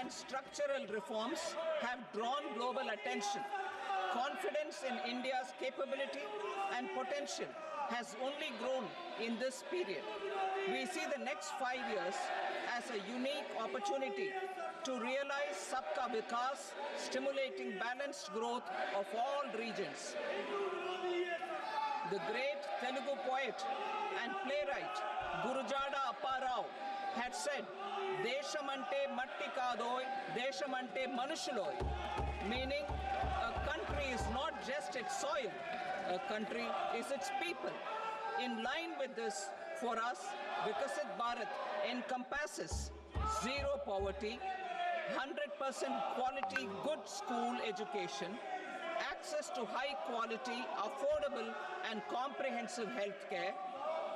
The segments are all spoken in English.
and structural reforms have drawn global attention. Confidence in India's capability and potential has only grown in this period. We see the next 5 years as a unique opportunity to realize Sabka Vikas, stimulating balanced growth of all regions. The great Telugu poet and playwright Gurujada Apparao had said, Deshamante matti kadoy, Deshamante manushuloy, meaning a country is not just its soil, a country is its people. In line with this, for us, Vikasit Bharat encompasses zero poverty, 100% quality good school education, access to high quality, affordable and comprehensive health care,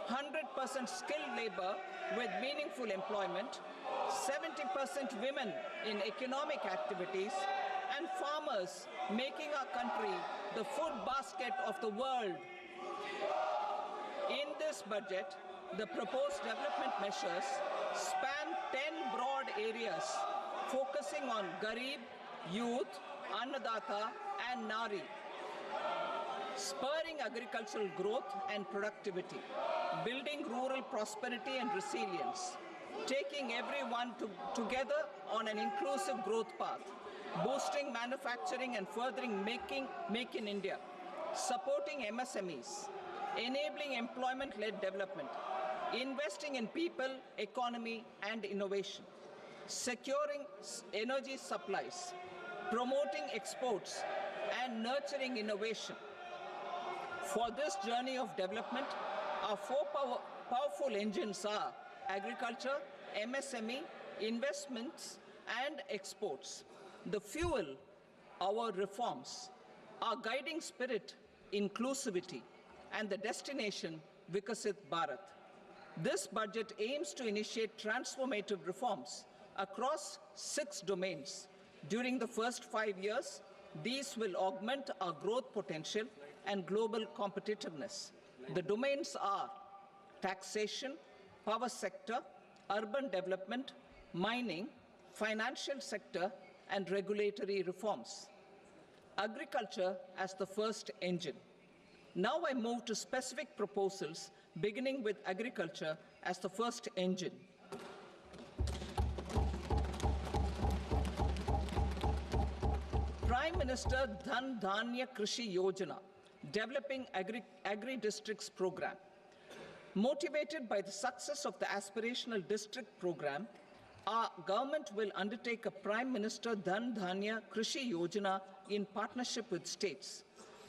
100% skilled labor with meaningful employment, 70% women in economic activities, and farmers making our country the food basket of the world. In this budget, the proposed development measures span 10 broad areas focusing on Garib, Youth, Annadata and Nari, spurring agricultural growth and productivity, building rural prosperity and resilience, taking everyone together on an inclusive growth path, boosting manufacturing and furthering Make in India, supporting MSMEs, enabling employment-led development, investing in people, economy and innovation, securing energy supplies, promoting exports and nurturing innovation. For this journey of development, our four powerful engines are agriculture, MSME, investments and exports. The fuel, our reforms, our guiding spirit, inclusivity, and the destination, Vikasit Bharat. This budget aims to initiate transformative reforms across 6 domains. During the first 5 years, these will augment our growth potential and global competitiveness. The domains are taxation, power sector, urban development, mining, financial sector, and regulatory reforms. Agriculture as the first engine. Now I move to specific proposals, beginning with agriculture as the first engine. Prime Minister Dhan Dhanya Krishi Yojana, developing agri-districts program. Motivated by the success of the aspirational district program, our government will undertake a Prime Minister Dhan Dhanya Krishi Yojana in partnership with states.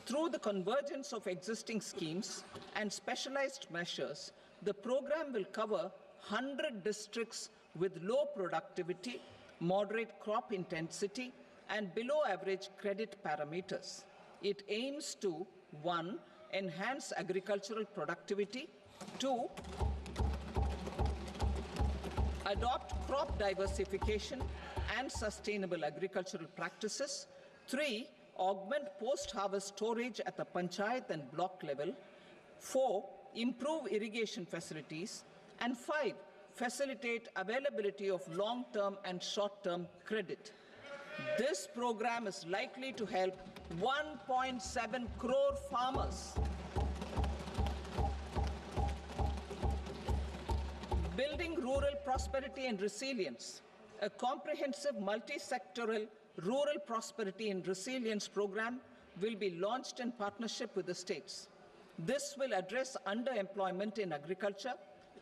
Through the convergence of existing schemes and specialized measures, the program will cover 100 districts with low productivity, moderate crop intensity, and below average credit parameters. It aims to 1. Enhance agricultural productivity, 2. Adopt crop diversification and sustainable agricultural practices, 3. Augment post-harvest storage at the panchayat and block level, 4. Improve irrigation facilities, and 5. Facilitate availability of long-term and short-term credit. This program is likely to help 1.7 crore farmers. Building rural prosperity and resilience. A comprehensive multi-sectoral rural prosperity and resilience program will be launched in partnership with the states. This will address underemployment in agriculture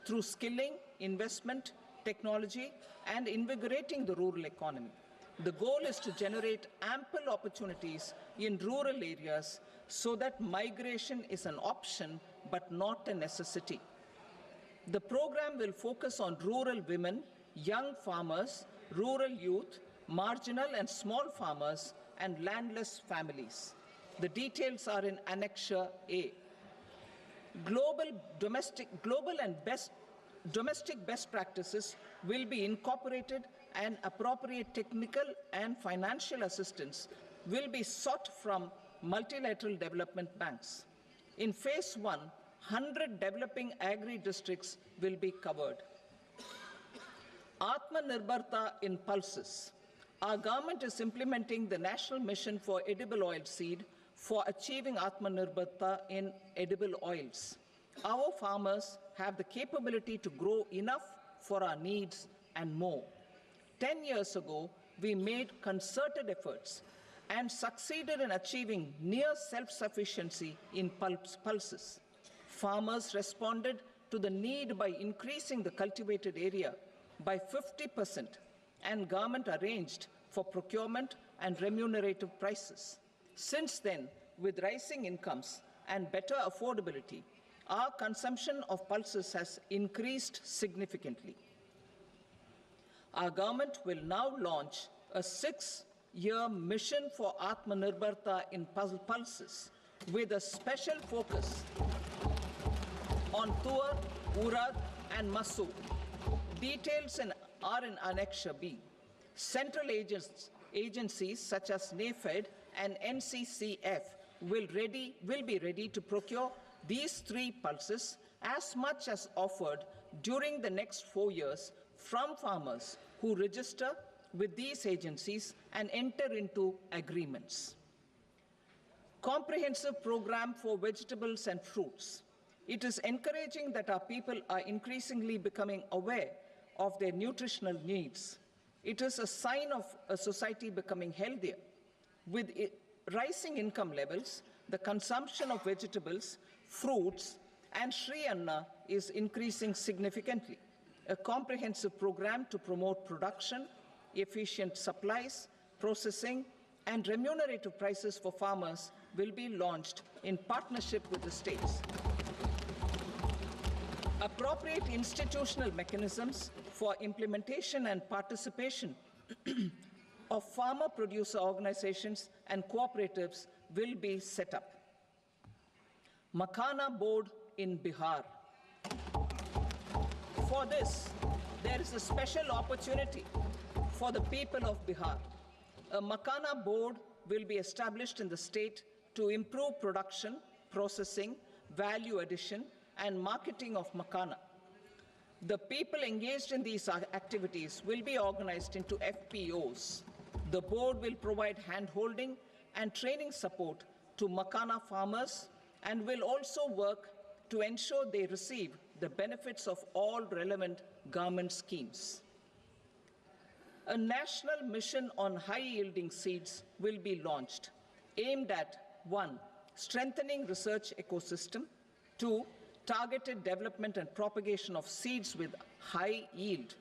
through skilling, investment, technology, and invigorating the rural economy. The goal is to generate ample opportunities in rural areas so that migration is an option but not a necessity. The program will focus on rural women, young farmers, rural youth, marginal and small farmers, and landless families. The details are in Annexure A. Domestic best practices will be incorporated, and appropriate technical and financial assistance will be sought from multilateral development banks. In Phase 1, 100 developing agri-districts will be covered. Atmanirbharta in pulses. Our government is implementing the National Mission for Edible Oilseed for achieving Atmanirbharta in edible oils. Our farmers have the capability to grow enough for our needs and more. 10 years ago, we made concerted efforts and succeeded in achieving near self-sufficiency in pulses. Farmers responded to the need by increasing the cultivated area by 50%, and government arranged for procurement and remunerative prices. Since then, with rising incomes and better affordability, our consumption of pulses has increased significantly. Our government will now launch a 6-year mission for Atmanirbharta in pulses with a special focus on Tuar, Urad and Masoor. Details are in Annexure B. Central agencies such as NAFED and NCCF will be ready to procure these 3 pulses as much as offered during the next 4 years from farmers who register with these agencies and enter into agreements. Comprehensive program for vegetables and fruits. It is encouraging that our people are increasingly becoming aware of their nutritional needs. It is a sign of a society becoming healthier. With rising income levels, the consumption of vegetables, fruits, and Shri Anna is increasing significantly. A comprehensive program to promote production, efficient supplies, processing, and remunerative prices for farmers will be launched in partnership with the states. Appropriate institutional mechanisms for implementation and participation of farmer producer organizations and cooperatives will be set up. Makhana board in Bihar. For this, there is a special opportunity for the people of Bihar. A Makhana board will be established in the state to improve production, processing, value addition, and marketing of Makhana. The people engaged in these activities will be organized into FPOs. The board will provide hand-holding and training support to Makhana farmers and will also work to ensure they receive the benefits of all relevant government schemes. A national mission on high-yielding seeds will be launched, aimed at 1. Strengthening research ecosystem, 2. Targeted development and propagation of seeds with high yield,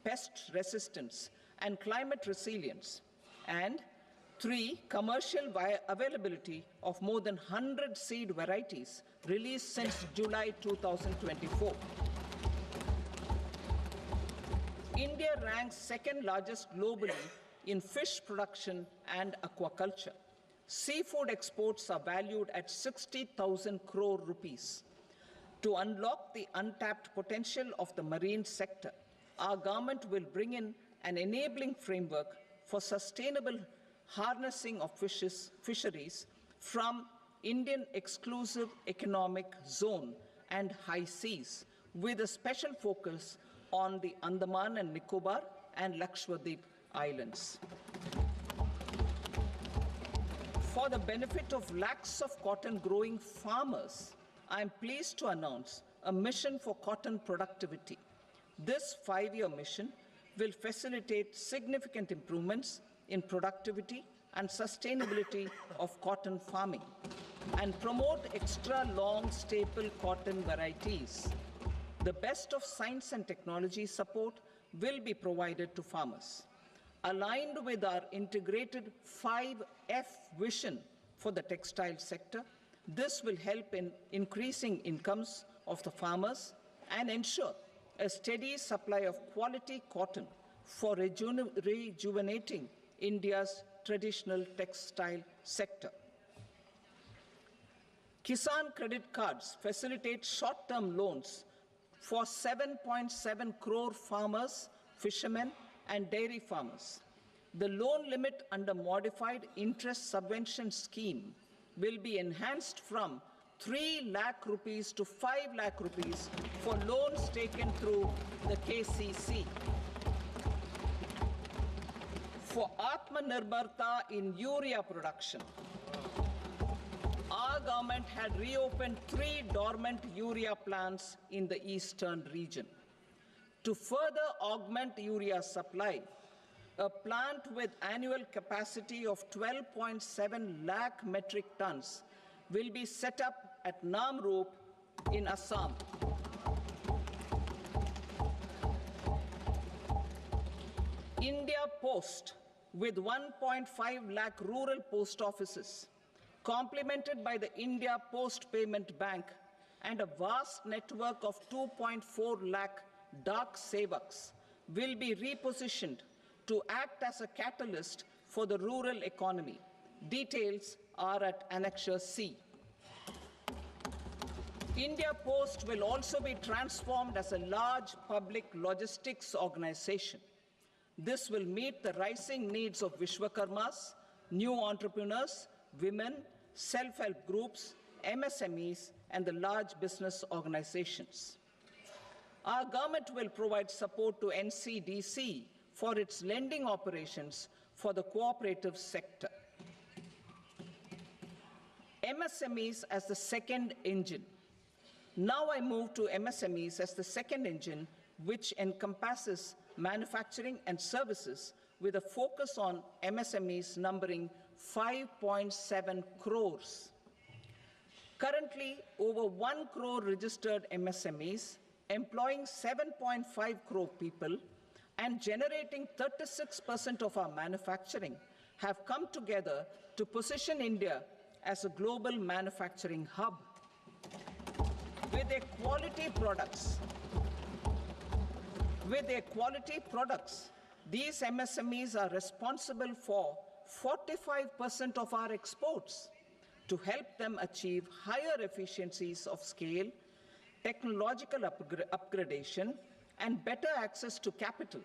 pest resistance, and climate resilience, and 3. Commercial availability of more than 100 seed varieties released since July 2024. India ranks second largest globally in fish production and aquaculture. Seafood exports are valued at 60,000 crore rupees. To unlock the untapped potential of the marine sector, our government will bring in an enabling framework for sustainable harnessing of fisheries from Indian Exclusive Economic Zone and high seas, with a special focus on the Andaman and Nicobar and Lakshadweep Islands. For the benefit of lakhs of cotton growing farmers, I am pleased to announce a mission for cotton productivity. This 5-year mission will facilitate significant improvements in productivity and sustainability of cotton farming and promote extra long staple cotton varieties. The best of science and technology support will be provided to farmers. Aligned with our integrated 5F vision for the textile sector, this will help in increasing incomes of the farmers and ensure a steady supply of quality cotton for rejuvenating India's traditional textile sector. Kisan credit cards facilitate short-term loans for 7.7 crore farmers, fishermen, and dairy farmers. The loan limit under modified interest subvention scheme will be enhanced from 3 lakh rupees to 5 lakh rupees for loans taken through the KCC. For Atmanirbharta in urea production, our government had reopened 3 dormant urea plants in the eastern region. To further augment urea supply, a plant with annual capacity of 12.7 lakh metric tons will be set up at Namrup in Assam. India Post, with 1.5 lakh rural post offices, complemented by the India Post Payment Bank and a vast network of 2.4 lakh Dak Sevaks, will be repositioned to act as a catalyst for the rural economy. Details are at Annexure C. India Post will also be transformed as a large public logistics organization. This will meet the rising needs of Vishwakarmas, new entrepreneurs, women, self-help groups, MSMEs, and the large business organizations. Our government will provide support to NCDC for its lending operations for the cooperative sector. MSMEs as the second engine. Now I move to MSMEs as the second engine, which encompasses manufacturing and services with a focus on MSMEs numbering 5.7 crores. Currently, over 1 crore registered MSMEs, employing 7.5 crore people and generating 36% of our manufacturing, have come together to position India as a global manufacturing hub. With their quality products, these MSMEs are responsible for 45% of our exports. To help them achieve higher efficiencies of scale, technological upgradation, and better access to capital,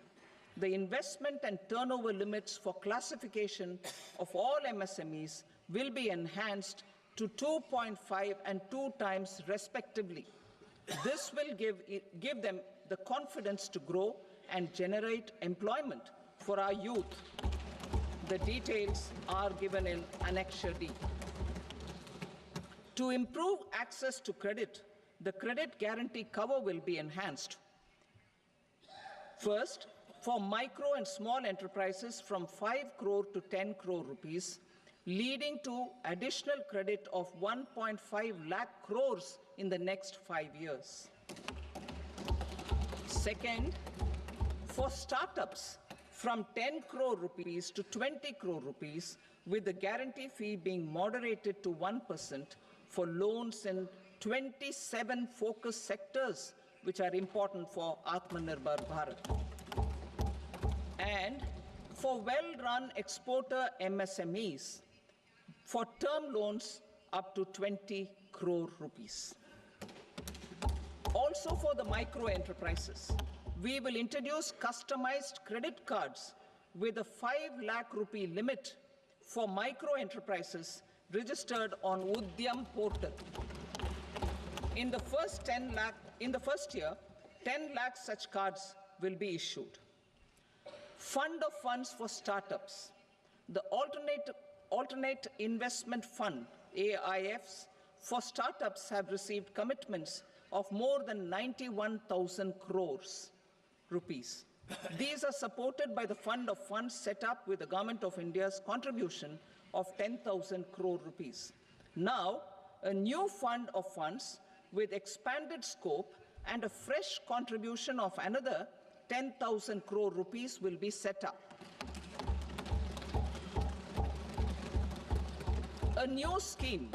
the investment and turnover limits for classification of all MSMEs will be enhanced to 2.5 and 2 times respectively. This will give them the confidence to grow and generate employment for our youth. The details are given in Annexure D. To improve access to credit, the credit guarantee cover will be enhanced. First, for micro and small enterprises from 5 crore to 10 crore rupees, leading to additional credit of 1.5 lakh crores in the next 5 years. Second, for startups from 10 crore rupees to 20 crore rupees, with the guarantee fee being moderated to 1% for loans in 27 focus sectors which are important for Atmanirbhar Bharat. And for well-run exporter MSMEs, for term loans up to 20 crore rupees. Also for the micro enterprises, we will introduce customized credit cards with a 5 lakh rupee limit for micro enterprises registered on Udyam portal. In the first year, 10 lakh such cards will be issued. Fund of funds for startups. The Alternate Investment Fund, AIFs, for startups have received commitments of more than 91,000 crores rupees. These are supported by the Fund of Funds set up with the Government of India's contribution of 10,000 crore rupees. Now, a new fund of funds with expanded scope and a fresh contribution of another 10,000 crore rupees will be set up. A new scheme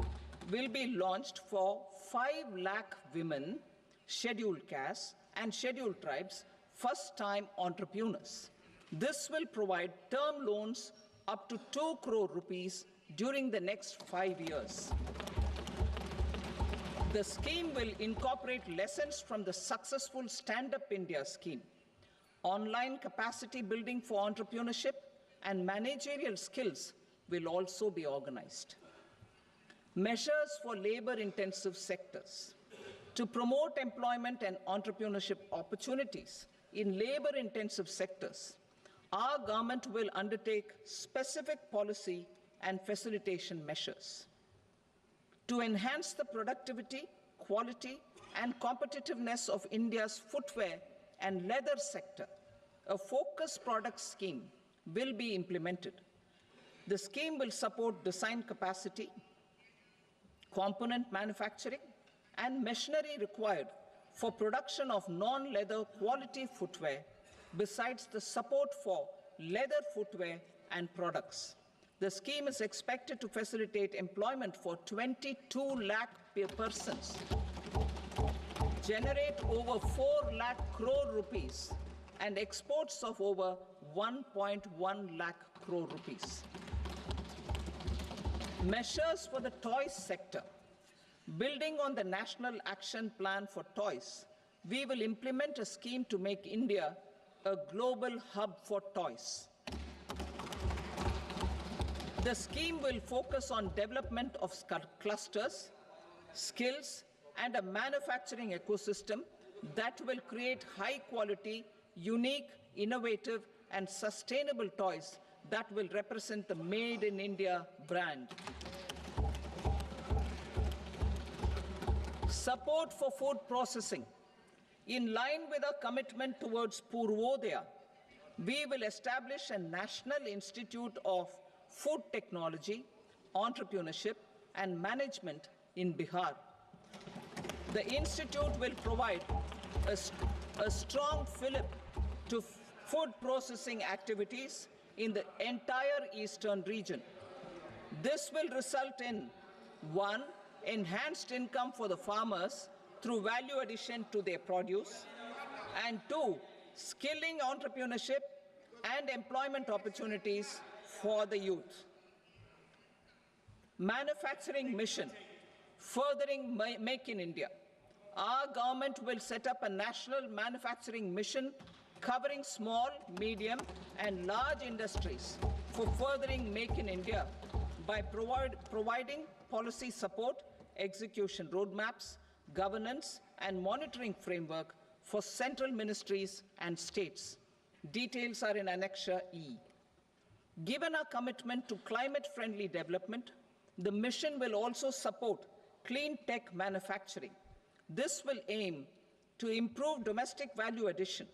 will be launched for 5 lakh women, scheduled castes, and scheduled tribes, first-time entrepreneurs. This will provide term loans up to 2 crore rupees during the next 5 years. The scheme will incorporate lessons from the successful Stand Up India scheme. Online capacity building for entrepreneurship and managerial skills will also be organized. Measures for labor-intensive sectors. To promote employment and entrepreneurship opportunities in labor-intensive sectors, our government will undertake specific policy and facilitation measures to enhance the productivity, quality, and competitiveness of India's footwear and leather sector. A focused product scheme will be implemented. The scheme will support design capacity, component manufacturing, and machinery required for production of non-leather quality footwear, besides the support for leather footwear and products. The scheme is expected to facilitate employment for 22 lakh persons, generate over 4 lakh crore rupees, and exports of over 1.1 lakh crore rupees. Measures for the toys sector. Building on the National Action Plan for Toys, we will implement a scheme to make India a global hub for toys. The scheme will focus on development of clusters, skills, and a manufacturing ecosystem that will create high-quality, unique, innovative, and sustainable toys that will represent the Made in India brand. Support for food processing. In line with our commitment towards Purvodaya, we will establish a National Institute of Food Technology, Entrepreneurship, and Management in Bihar. The institute will provide a strong fillip to food processing activities in the entire eastern region. This will result in 1. Enhanced income for the farmers through value addition to their produce, and 2. Skilling entrepreneurship and employment opportunities for the youth. Manufacturing mission, furthering Make in India. Our government will set up a national manufacturing mission covering small, medium, and large industries for furthering Make in India by providing policy support, execution roadmaps, governance, and monitoring framework for central ministries and states. Details are in Annexure E. Given our commitment to climate-friendly development, the mission will also support clean tech manufacturing. This will aim to improve domestic value addition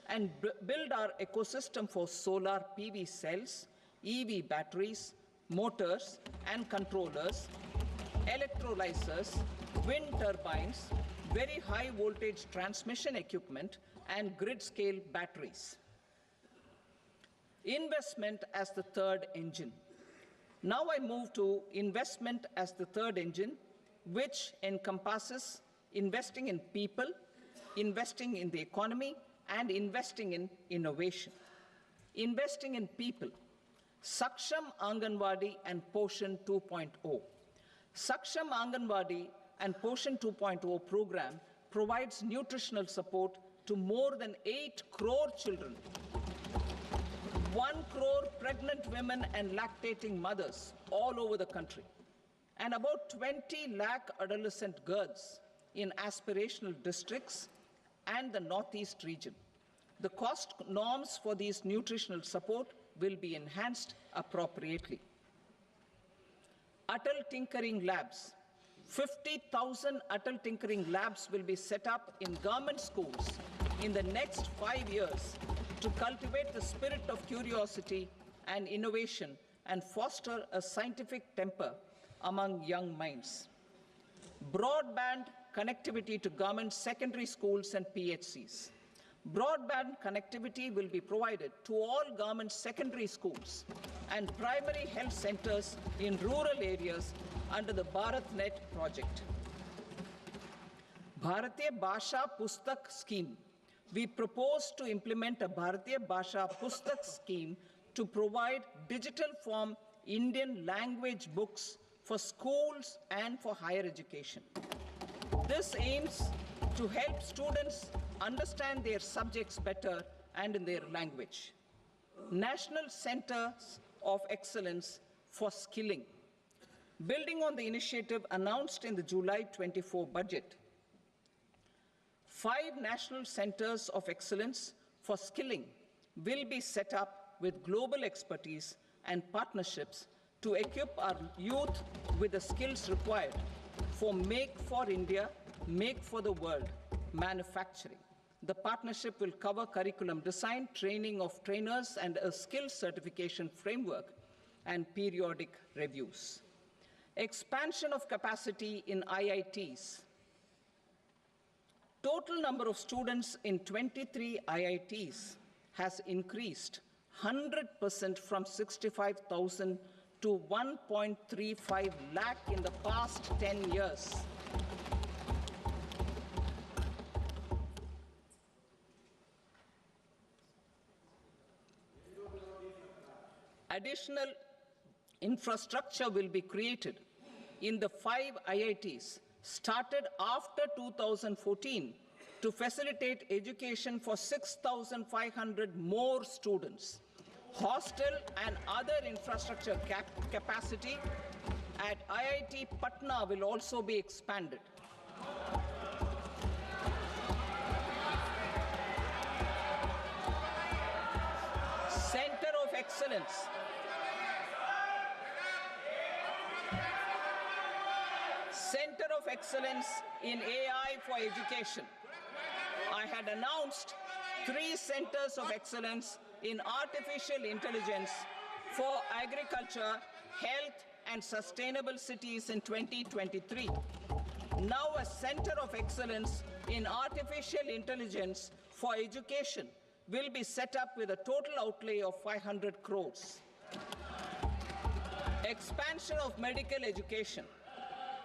and build our ecosystem for solar PV cells, EV batteries, motors and controllers, electrolyzers, wind turbines, very high voltage transmission equipment, and grid-scale batteries. Investment as the third engine. Now I move to investment as the third engine, which encompasses investing in people, investing in the economy, and investing in innovation. Investing in people. Saksham Anganwadi and Poshan 2.0. Saksham Anganwadi and Poshan 2.0 program provides nutritional support to more than 8 crore children, 1 crore pregnant women and lactating mothers all over the country, and about 20 lakh adolescent girls in aspirational districts and the Northeast region. The cost norms for these nutritional support will be enhanced appropriately. Atal Tinkering Labs. 50,000 Atal Tinkering Labs will be set up in government schools in the next 5 years to cultivate the spirit of curiosity and innovation and foster a scientific temper among young minds. Broadband connectivity to government secondary schools and PHCs. Broadband connectivity will be provided to all government secondary schools and primary health centers in rural areas under the BharatNet project. Bharatiya Bhasha Pustak Scheme. We propose to implement a Bharatiya Bhasha Pustak scheme to provide digital form Indian language books for schools and for higher education. This aims to help students understand their subjects better and in their language. National Centers of Excellence for Skilling. Building on the initiative announced in the July 24 budget, 5 national centers of excellence for skilling will be set up with global expertise and partnerships to equip our youth with the skills required for Make for India, Make for the World manufacturing. The partnership will cover curriculum design, training of trainers, and a skills certification framework and periodic reviews. Expansion of capacity in IITs. Total number of students in 23 IITs has increased 100% from 65,000 to 1.35 lakh in the past 10 years. Additional infrastructure will be created in the 5 IITs started after 2014 to facilitate education for 6,500 more students. Hostel and other infrastructure capacity at IIT Patna will also be expanded. Center of Excellence. Center of Excellence in AI for Education. I had announced 3 centers of excellence in artificial intelligence for agriculture, health, and sustainable cities in 2023. Now a center of excellence in artificial intelligence for education will be set up with a total outlay of 500 crores. Expansion of medical education.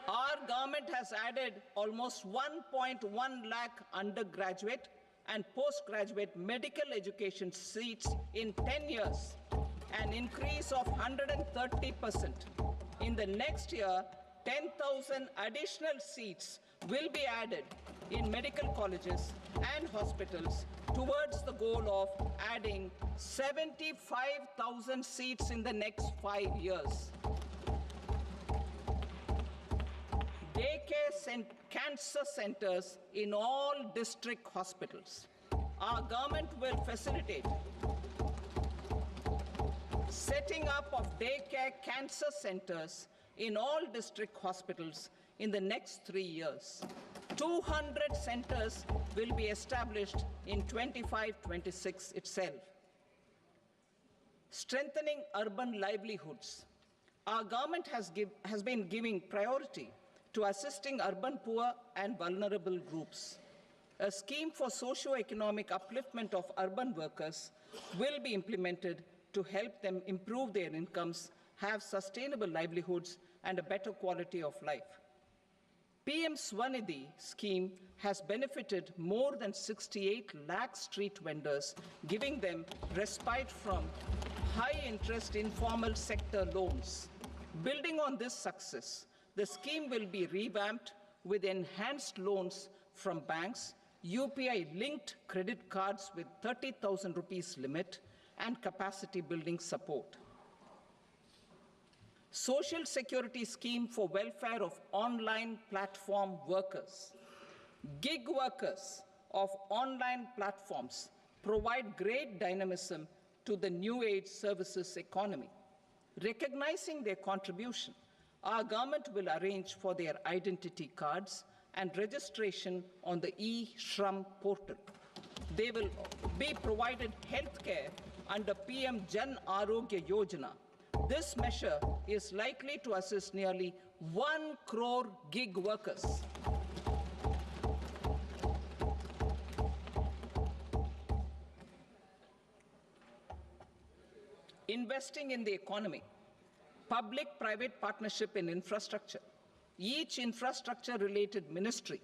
Our government has added almost 1.1 lakh undergraduate and postgraduate medical education seats in 10 years, an increase of 130%. In the next year, 10,000 additional seats will be added in medical colleges and hospitals towards the goal of adding 75,000 seats in the next 5 years. Daycare cancer centers in all district hospitals. Our government will facilitate setting up of daycare cancer centers in all district hospitals in the next 3 years. 200 centers will be established in 25-26 itself. Strengthening urban livelihoods. Our government has been giving priority to assisting urban poor and vulnerable groups. A scheme for socio-economic upliftment of urban workers will be implemented to help them improve their incomes, have sustainable livelihoods, and a better quality of life. PM Swanidhi scheme has benefited more than 68 lakh street vendors, giving them respite from high-interest informal sector loans. Building on this success, the scheme will be revamped with enhanced loans from banks, UPI-linked credit cards with 30,000 rupees limit, and capacity building support. Social Security Scheme for welfare of online platform workers. Gig workers of online platforms provide great dynamism to the new age services economy. Recognizing their contribution, our government will arrange for their identity cards and registration on the e-Shram portal. They will be provided health care under PM Jan Arogya Yojana. This measure is likely to assist nearly 1 crore gig workers. Investing in the economy. Public-private partnership in infrastructure. Each infrastructure-related ministry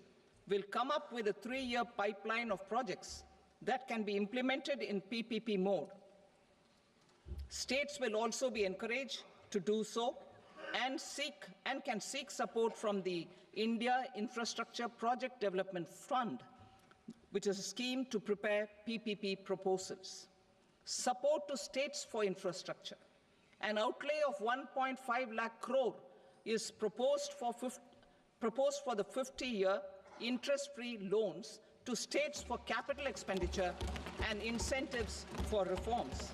will come up with a 3-year pipeline of projects that can be implemented in PPP mode. States will also be encouraged to do so and can seek support from the India Infrastructure Project Development Fund, which is a scheme to prepare PPP proposals. Support to states for infrastructure. An outlay of 1.5 lakh crore is proposed for the 50-year interest-free loans to states for capital expenditure and incentives for reforms.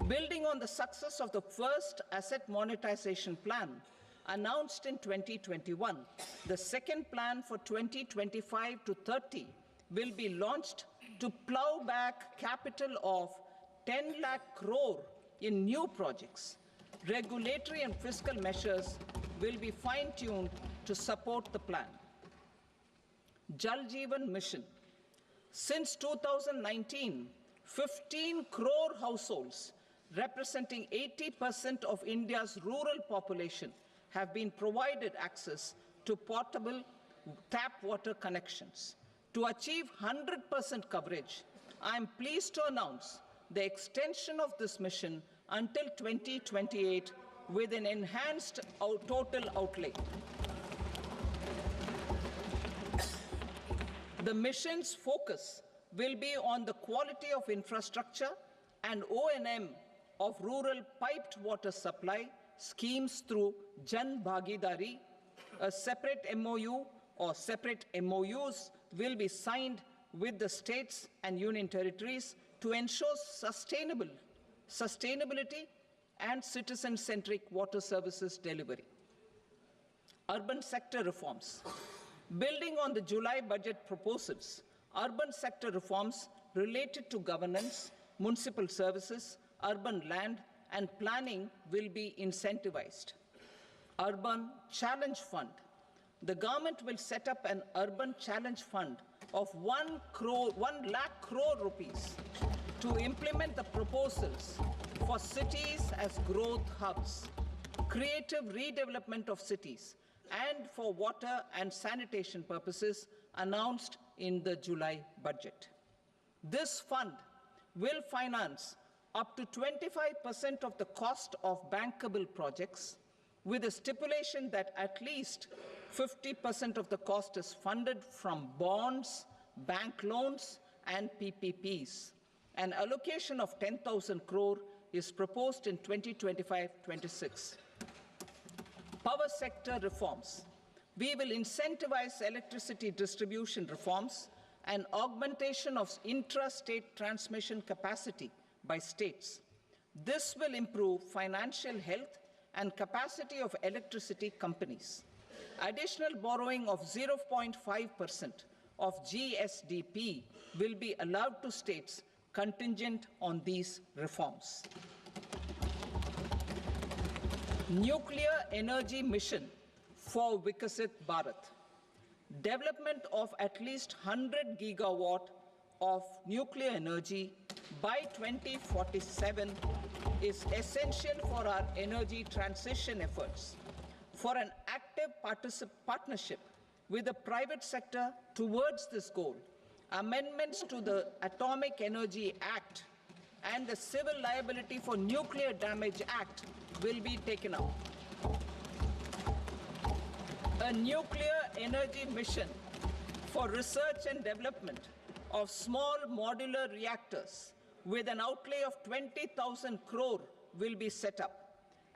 Building on the success of the first asset monetization plan announced in 2021, the second plan for 2025 to 30 will be launched to plow back capital of 10 lakh crore in new projects. Regulatory and fiscal measures will be fine-tuned to support the plan. Jal Jeevan Mission. Since 2019, 15 crore households, representing 80% of India's rural population, have been provided access to portable tap water connections. To achieve 100% coverage, I am pleased to announce the extension of this mission until 2028 with an enhanced total outlay. The mission's focus will be on the quality of infrastructure and O&M of rural piped water supply schemes through Jan Bhagidari. A separate MOU or separate MOUs will be signed with the states and union territories to ensure sustainability and citizen-centric water services delivery. Urban sector reforms. Building on the July budget proposals, urban sector reforms related to governance, municipal services, urban land and planning will be incentivized. Urban Challenge Fund. The government will set up an urban challenge fund of 1 lakh crore rupees to implement the proposals for cities as growth hubs, creative redevelopment of cities, and for water and sanitation purposes announced in the July budget. This fund will finance up to 25% of the cost of bankable projects, with a stipulation that at least 50% of the cost is funded from bonds, bank loans, and PPPs. An allocation of 10,000 crore is proposed in 2025-26. Power sector reforms. We will incentivize electricity distribution reforms and augmentation of intra-state transmission capacity by states. This will improve financial health and capacity of electricity companies. Additional borrowing of 0.5% of GSDP will be allowed to states contingent on these reforms. Nuclear energy mission for Vikasit Bharat. Development of at least 100 gigawatt of nuclear energy by 2047 is essential for our energy transition efforts. For an active partnership with the private sector towards this goal, amendments to the Atomic Energy Act and the Civil Liability for Nuclear Damage Act will be taken up. A nuclear energy mission for research and development of small modular reactors with an outlay of 20,000 crore will be set up.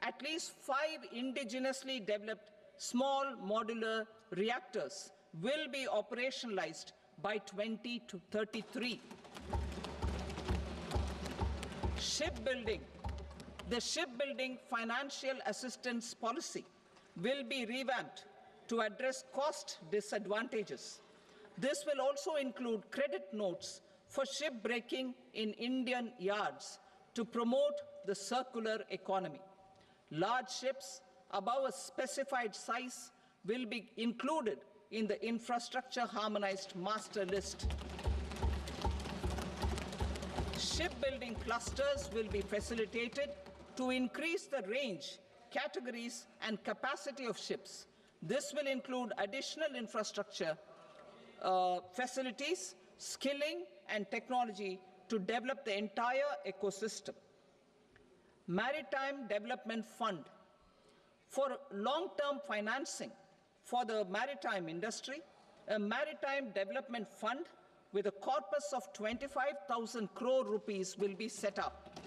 At least 5 indigenously developed small modular reactors will be operationalized by 2033. Shipbuilding. The shipbuilding financial assistance policy will be revamped to address cost disadvantages. This will also include credit notes for shipbreaking in Indian yards to promote the circular economy. Large ships above a specified size will be included in the infrastructure harmonized master list. Shipbuilding clusters will be facilitated to increase the range, categories, and capacity of ships. This will include additional infrastructure, facilities, skilling, and technology to develop the entire ecosystem. Maritime Development Fund. For long-term financing for the maritime industry, a Maritime Development Fund with a corpus of 25,000 crore rupees will be set up.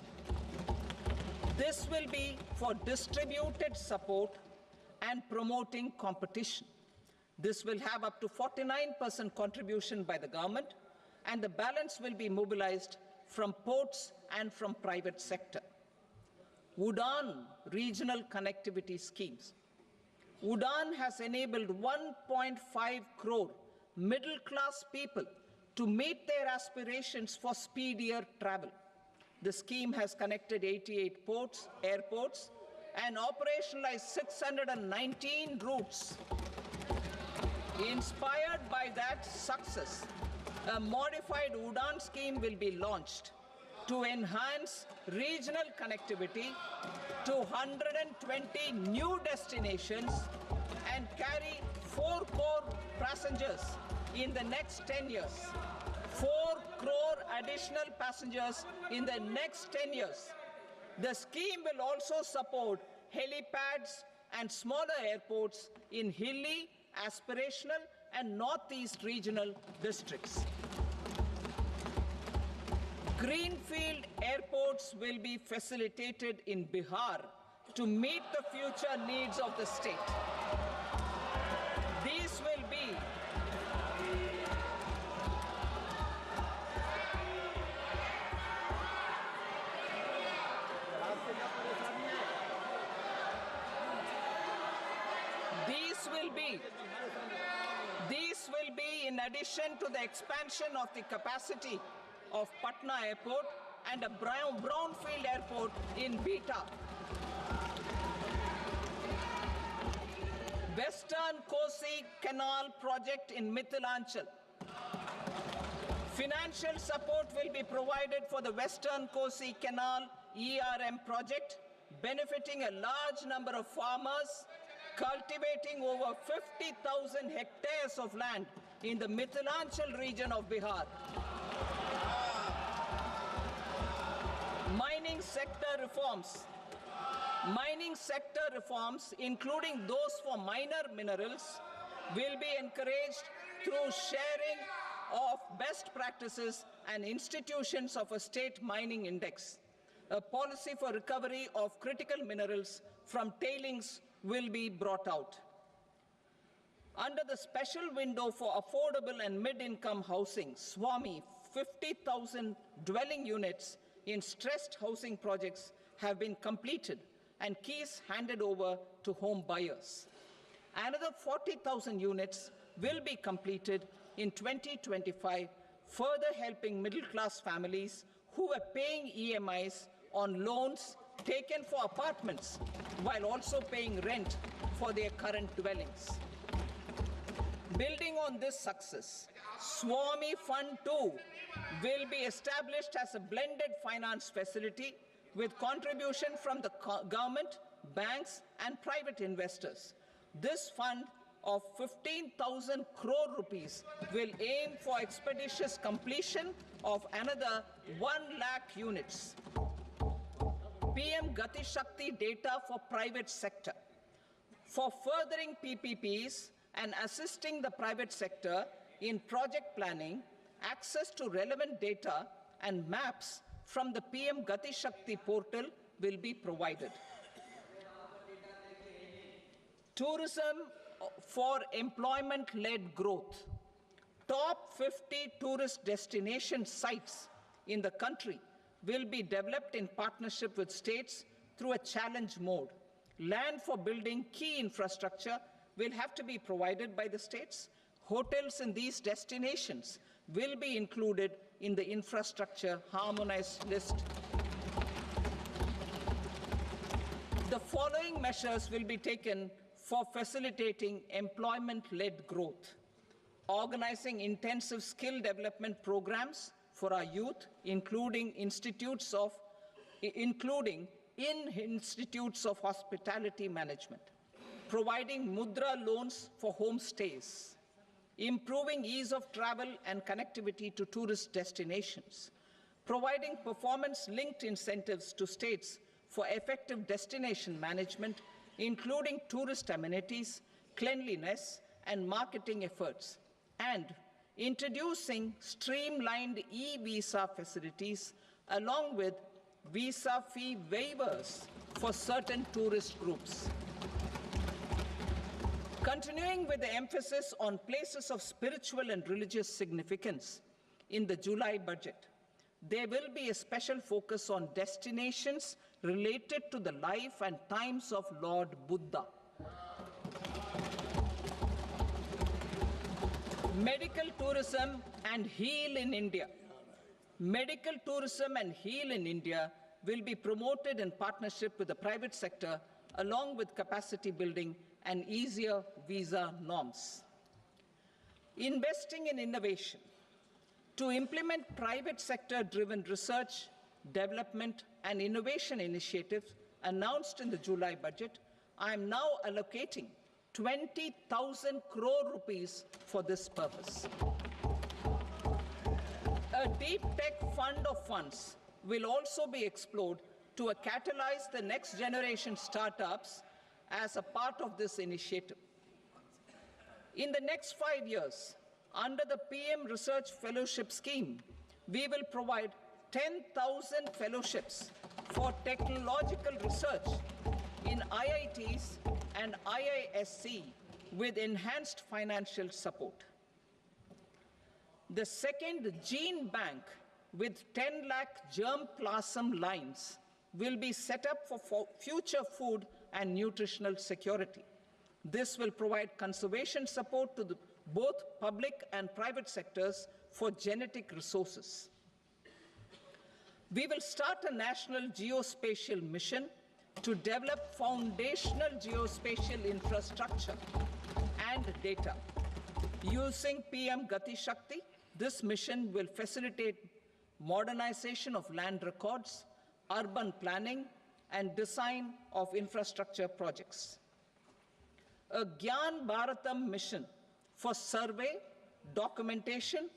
This will be for distributed support and promoting competition. This will have up to 49% contribution by the government, and the balance will be mobilized from ports and from private sector. UDAN regional connectivity schemes. UDAN has enabled 1.5 crore middle-class people to meet their aspirations for speedier travel. The scheme has connected 88 airports, and operationalized 619 routes. Inspired by that success, a modified UDAN scheme will be launched to enhance regional connectivity to 120 new destinations and carry 4 crore passengers in the next 10 years. 4 crore additional passengers in the next 10 years. The scheme will also support helipads and smaller airports in hilly, aspirational, and northeast regional districts. Greenfield airports will be facilitated in Bihar to meet the future needs of the state. These will be in addition to the expansion of the capacity of Patna Airport and a brownfield airport in Beta. Western Kosi Canal project in Mithilanchal. Financial support will be provided for the Western Kosi Canal ERM project, benefiting a large number of farmers, cultivating over 50,000 hectares of land in the Mithilanchal region of Bihar. Mining sector reforms. Mining sector reforms, including those for minor minerals, will be encouraged through sharing of best practices and institutions of a state mining index. A policy for recovery of critical minerals from tailings will be brought out. Under the special window for affordable and mid-income housing, SWAMI, 50,000 dwelling units in stressed housing projects have been completed and keys handed over to home buyers. Another 40,000 units will be completed in 2025, further helping middle-class families who are paying EMIs on loans taken for apartments while also paying rent for their current dwellings. Building on this success, SWAMI Fund 2 will be established as a blended finance facility with contribution from the government, banks, and private investors. This fund of 15,000 crore rupees will aim for expeditious completion of another 1 lakh units. PM Gati Shakti data for private sector. For furthering PPPs and assisting the private sector in project planning, access to relevant data and maps from the PM Gati Shakti portal will be provided. Tourism for employment-led growth. Top 50 tourist destination sites in the country will be developed in partnership with states through a challenge mode. Land for building key infrastructure will have to be provided by the states. Hotels in these destinations will be included in the infrastructure harmonized list. The following measures will be taken for facilitating employment-led growth. Organizing intensive skill development programs for our youth, including in institutes of hospitality management. Providing mudra loans for homestays. Improving ease of travel and connectivity to tourist destinations. Providing performance-linked incentives to states for effective destination management, including tourist amenities, cleanliness, and marketing efforts. And introducing streamlined e-visa facilities along with visa fee waivers for certain tourist groups. Continuing with the emphasis on places of spiritual and religious significance in the July budget, there will be a special focus on destinations related to the life and times of Lord Buddha. Medical tourism and heal in India. Medical tourism and heal in India will be promoted in partnership with the private sector, along with capacity building and easier visa norms. Investing in innovation. To implement private sector-driven research, development and innovation initiatives announced in the July budget, I am now allocating 20,000 crore rupees for this purpose. A deep tech fund of funds will also be explored to catalyze the next generation startups as a part of this initiative. In the next 5 years, under the PM Research Fellowship Scheme, we will provide 10,000 fellowships for technological research in IITs and IISc with enhanced financial support. The second gene bank with 10 lakh germplasm lines will be set up for future food and nutritional security. This will provide conservation support to both public and private sectors for genetic resources. We will start a national geospatial mission to develop foundational geospatial infrastructure and data. Using PM Gati Shakti, this mission will facilitate modernization of land records, urban planning, and design of infrastructure projects. A Gyan Bharatam mission for survey, documentation,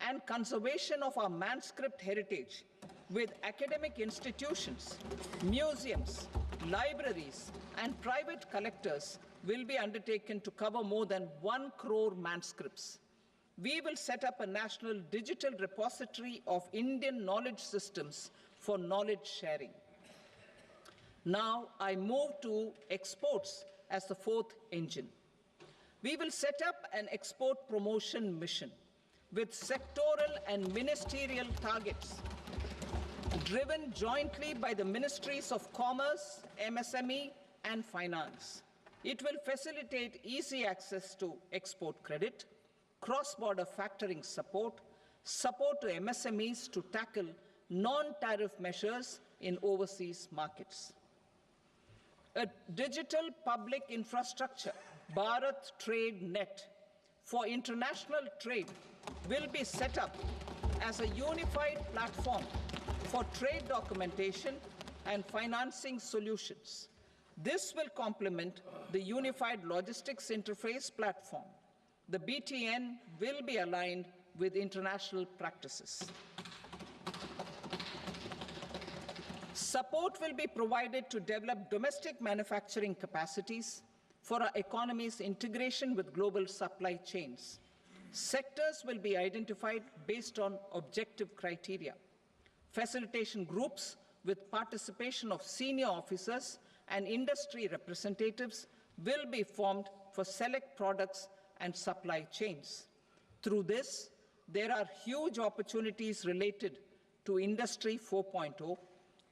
and conservation of our manuscript heritage with academic institutions, museums, libraries, and private collectors will be undertaken to cover more than 1 crore manuscripts. We will set up a national digital repository of Indian knowledge systems for knowledge sharing. Now I move to exports as the fourth engine. We will set up an export promotion mission with sectoral and ministerial targets driven jointly by the Ministries of Commerce, MSME, and Finance. It will facilitate easy access to export credit, cross-border factoring support, support to MSMEs to tackle non-tariff measures in overseas markets. A digital public infrastructure, Bharat Trade Net, for international trade will be set up as a unified platform for trade documentation and financing solutions. This will complement the Unified Logistics Interface platform. The BTN will be aligned with international practices. Support will be provided to develop domestic manufacturing capacities for our economy's integration with global supply chains. Sectors will be identified based on objective criteria. Facilitation groups with participation of senior officers and industry representatives will be formed for select products and supply chains. Through this, there are huge opportunities related to Industry 4.0,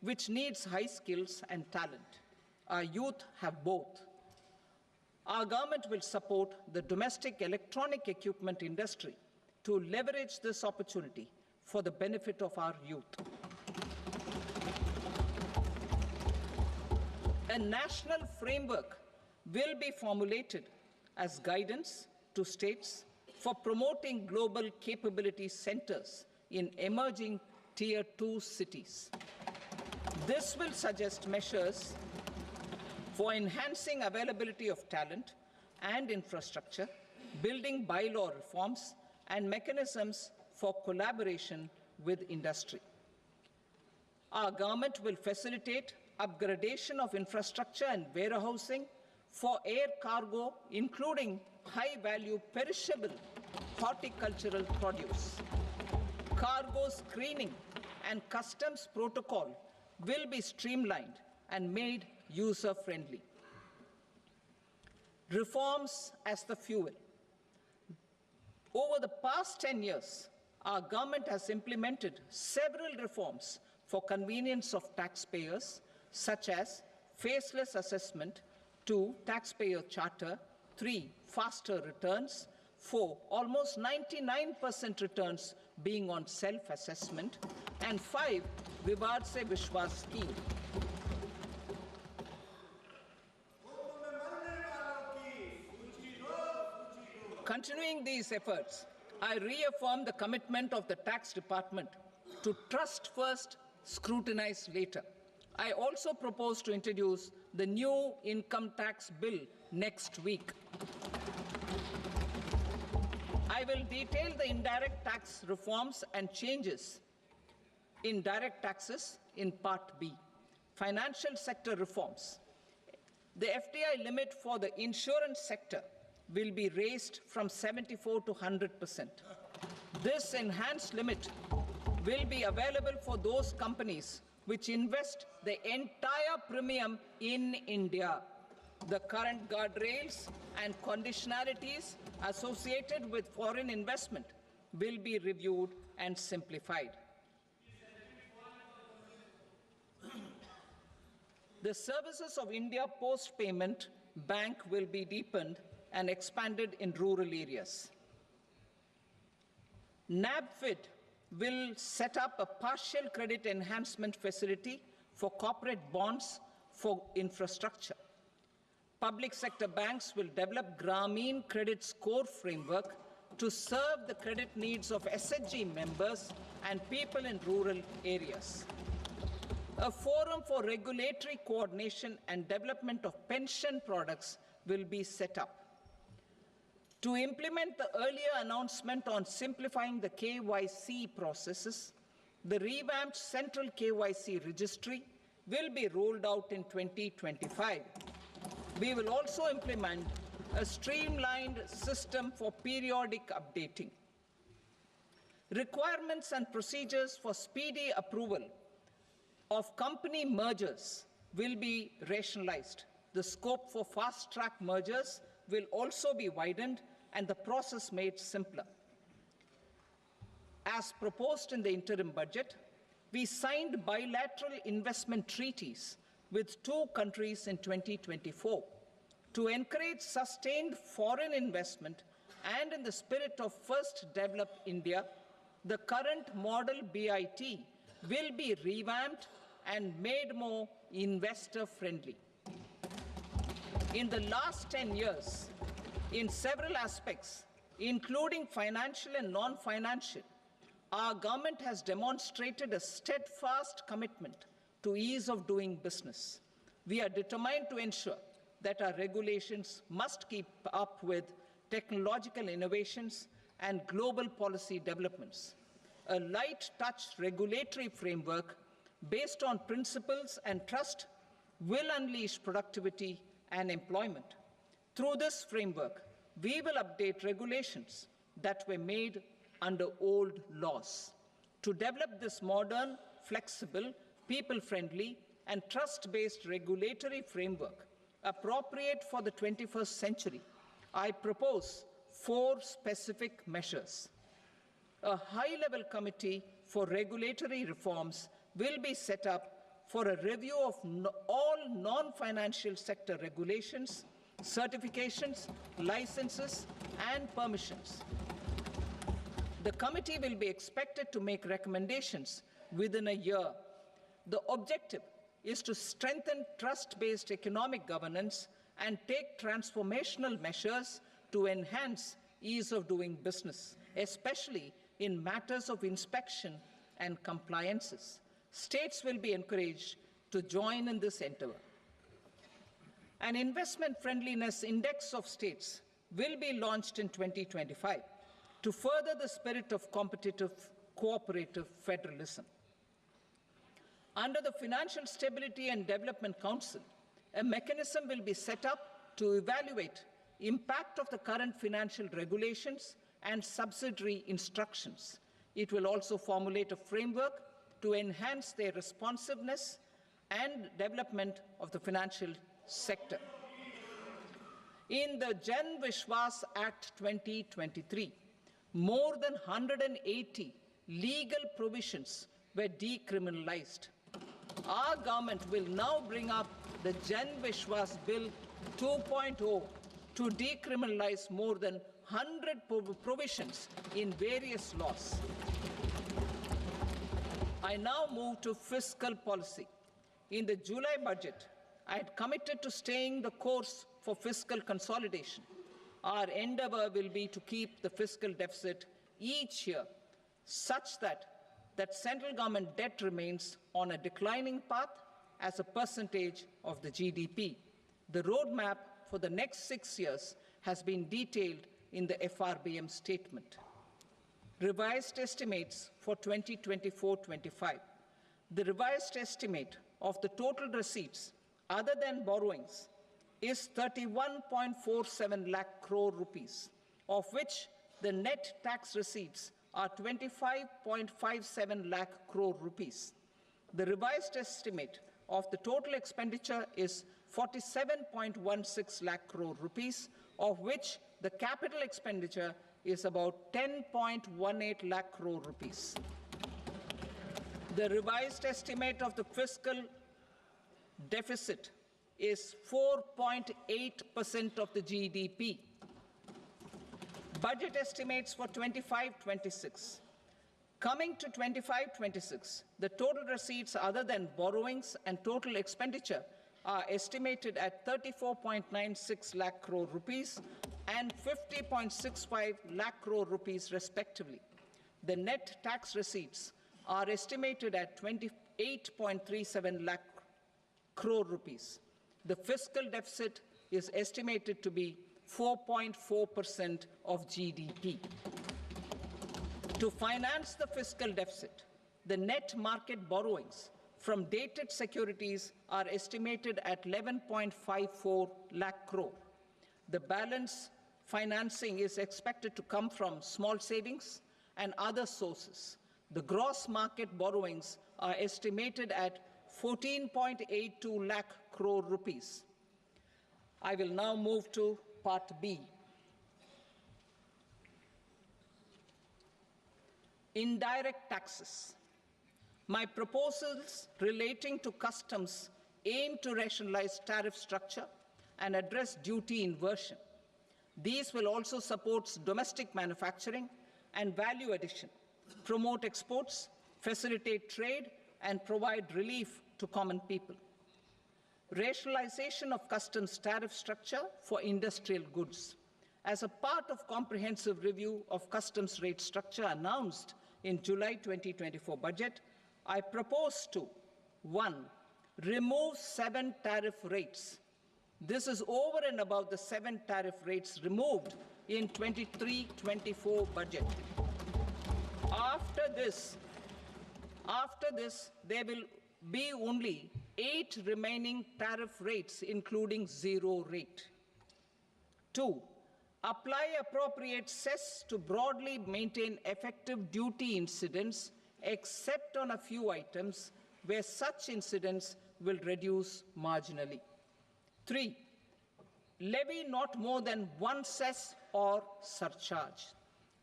which needs high skills and talent. Our youth have both. Our government will support the domestic electronic equipment industry to leverage this opportunity for the benefit of our youth. A national framework will be formulated as guidance to states for promoting global capability centers in emerging Tier 2 cities. This will suggest measures for enhancing availability of talent and infrastructure, building bylaw reforms, and mechanisms for collaboration with industry. Our government will facilitate upgradation of infrastructure and warehousing for air cargo, including high-value perishable horticultural produce. Cargo screening and customs protocol will be streamlined and made user-friendly. Reforms as the fuel. Over the past 10 years, our government has implemented several reforms for convenience of taxpayers, such as faceless assessment, 2, taxpayer charter, 3, faster returns, 4, almost 99% returns being on self-assessment, and 5, Vivad Se Vishwas scheme. Continuing these efforts, I reaffirm the commitment of the Tax Department to trust first, scrutinize later. I also propose to introduce the new income tax bill next week. I will detail the indirect tax reforms and changes in direct taxes in Part B. Financial sector reforms. The FDI limit for the insurance sector will be raised from 74 to 100%. This enhanced limit will be available for those companies which invest the entire premium in India. The current guardrails and conditionalities associated with foreign investment will be reviewed and simplified. The services of India Post Payment Bank will be deepened and expanded in rural areas. NABFID will set up a partial credit enhancement facility for corporate bonds for infrastructure. Public sector banks will develop Grameen Credit Score framework to serve the credit needs of SHG members and people in rural areas. A forum for regulatory coordination and development of pension products will be set up. To implement the earlier announcement on simplifying the KYC processes, the revamped Central KYC Registry will be rolled out in 2025. We will also implement a streamlined system for periodic updating. Requirements and procedures for speedy approval of company mergers will be rationalized. The scope for fast-track mergers will also be widened and the process made simpler. As proposed in the interim budget, we signed bilateral investment treaties with 2 countries in 2024 to encourage sustained foreign investment, and in the spirit of First Develop India, the current model BIT will be revamped and made more investor-friendly. In the last 10 years, in several aspects, including financial and non-financial, our government has demonstrated a steadfast commitment to ease of doing business. We are determined to ensure that our regulations must keep up with technological innovations and global policy developments. A light-touch regulatory framework based on principles and trust will unleash productivity and employment. Through this framework, we will update regulations that were made under old laws. To develop this modern, flexible, people-friendly, and trust-based regulatory framework appropriate for the 21st century, I propose 4 specific measures. A high-level committee for regulatory reforms will be set up for a review of all non-financial sector regulations, certifications, licenses, and permissions. The committee will be expected to make recommendations within a year. The objective is to strengthen trust-based economic governance and take transformational measures to enhance ease of doing business, especially in matters of inspection and compliances. States will be encouraged to join in this endeavor. An investment friendliness index of states will be launched in 2025 to further the spirit of competitive, cooperative federalism. Under the Financial Stability and Development Council, a mechanism will be set up to evaluate impact of the current financial regulations and subsidiary instructions. It will also formulate a framework to enhance their responsiveness and development of the financial sector. In the Jan Vishwas Act 2023, more than 180 legal provisions were decriminalized. Our government will now bring up the Jan Vishwas Bill 2.0 to decriminalize more than 100 provisions in various laws. I now move to fiscal policy. In the July budget, I had committed to staying the course for fiscal consolidation. Our endeavor will be to keep the fiscal deficit each year such that central government debt remains on a declining path as a percentage of the GDP. The roadmap for the next 6 years has been detailed in the FRBM statement. Revised estimates for 2024-25. The revised estimate of the total receipts other than borrowings is 31.47 lakh crore rupees, of which the net tax receipts are 25.57 lakh crore rupees. The revised estimate of the total expenditure is 47.16 lakh crore rupees, of which the capital expenditure is about 10.18 lakh crore rupees. The revised estimate of the fiscal deficit is 4.8% of the GDP. Budget estimates for 25-26. Coming to 25-26, the total receipts other than borrowings and total expenditure are estimated at 34.96 lakh crore rupees and 50.65 lakh crore rupees respectively. The net tax receipts are estimated at 28.37 lakh crore rupees. The fiscal deficit is estimated to be 4.4% of GDP. To finance the fiscal deficit, the net market borrowings from dated securities are estimated at 11.54 lakh crore. The balance financing is expected to come from small savings and other sources. The gross market borrowings are estimated at 14.82 lakh crore rupees. I will now move to Part B. Indirect taxes. My proposals relating to customs aim to rationalize tariff structure and address duty inversion. These will also support domestic manufacturing and value addition, promote exports, facilitate trade, and provide relief to common people. Rationalization of customs tariff structure for industrial goods. As a part of comprehensive review of customs rate structure announced in July 2024 budget, I propose to 1. Remove 7 tariff rates. This is over and above the 7 tariff rates removed in 23-24 budget. After this, there will be only 8 remaining tariff rates, including 0 rate. 2. Apply appropriate cess to broadly maintain effective duty incidence, except on a few items where such incidence will reduce marginally. 3. Levy not more than 1 cess or surcharge.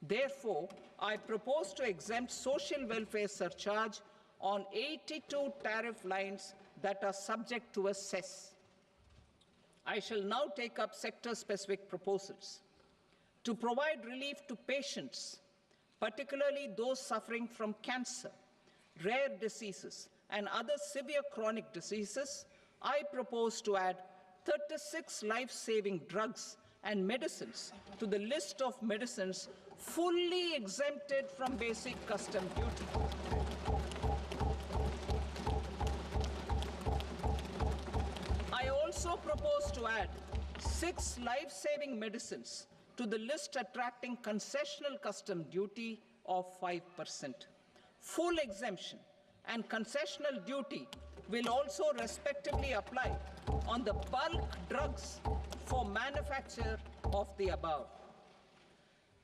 Therefore, I propose to exempt social welfare surcharge on 82 tariff lines that are subject to a cess. I shall now take up sector-specific proposals. To provide relief to patients, particularly those suffering from cancer, rare diseases, and other severe chronic diseases, I propose to add 36 life-saving drugs and medicines to the list of medicines fully exempted from basic custom duty. I also propose to add 6 life-saving medicines to the list attracting concessional custom duty of 5%. Full exemption and concessional duty will also respectively apply on the bulk drugs for manufacture of the above.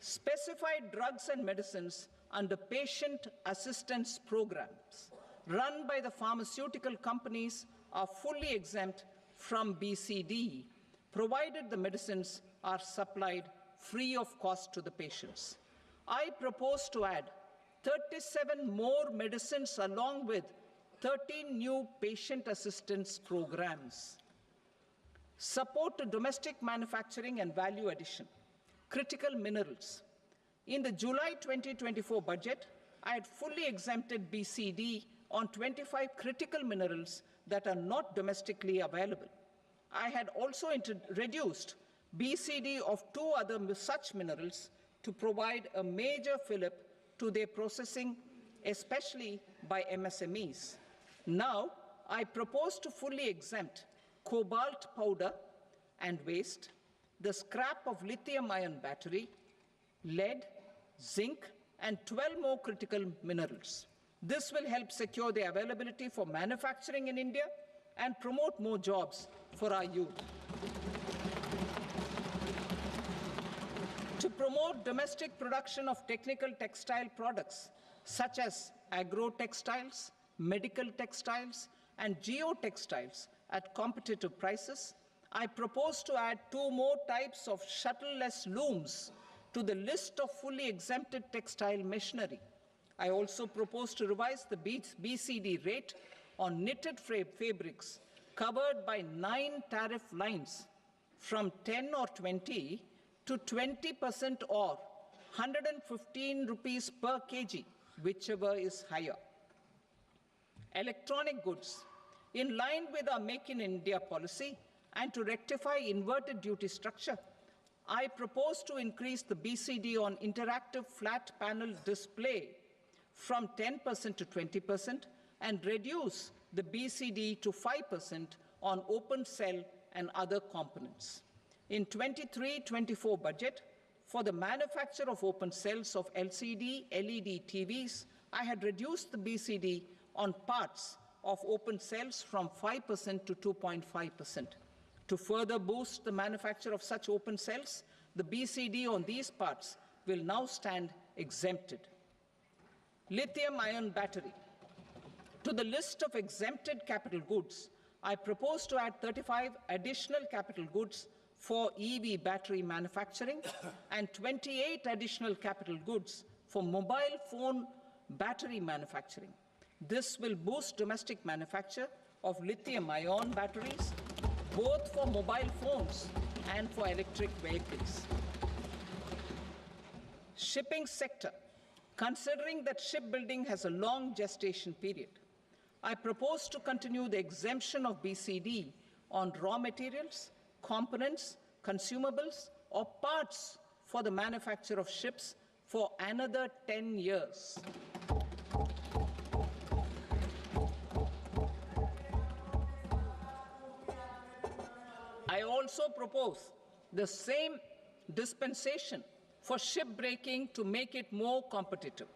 Specified drugs and medicines under patient assistance programs run by the pharmaceutical companies are fully exempt from BCD, provided the medicines are supplied free of cost to the patients. I propose to add 37 more medicines along with 13 new patient assistance programs, support to domestic manufacturing and value addition, critical minerals. In the July 2024 budget, I had fully exempted BCD on 25 critical minerals that are not domestically available. I had also reduced BCD of 2 other such minerals to provide a major fillip to their processing, especially by MSMEs. Now, I propose to fully exempt cobalt powder and waste, the scrap of lithium-ion battery, lead, zinc, and 12 more critical minerals. This will help secure the availability for manufacturing in India and promote more jobs for our youth. To promote domestic production of technical textile products such as agro-textiles, medical textiles, and geotextiles at competitive prices, I propose to add 2 more types of shuttle-less looms to the list of fully exempted textile machinery. I also propose to revise the BCD rate on knitted fabrics covered by 9 tariff lines from 10 or 20 to 20% or 115 rupees per kg, whichever is higher. Electronic goods. In line with our Make in India policy and to rectify inverted duty structure, I propose to increase the BCD on interactive flat panel display from 10% to 20% and reduce the BCD to 5% on open cell and other components. In 23-24 budget, for the manufacture of open cells of LCD, LED TVs, I had reduced the BCD on parts of open cells from 5% to 2.5%. To further boost the manufacture of such open cells, the BCD on these parts will now stand exempted. Lithium-ion battery. To the list of exempted capital goods, I propose to add 35 additional capital goods for EV battery manufacturing and 28 additional capital goods for mobile phone battery manufacturing. This will boost domestic manufacture of lithium-ion batteries, both for mobile phones and for electric vehicles. Shipping sector. Considering that shipbuilding has a long gestation period, I propose to continue the exemption of BCD on raw materials, components, consumables, or parts for the manufacture of ships for another 10 years. I also propose the same dispensation for shipbreaking to make it more competitive.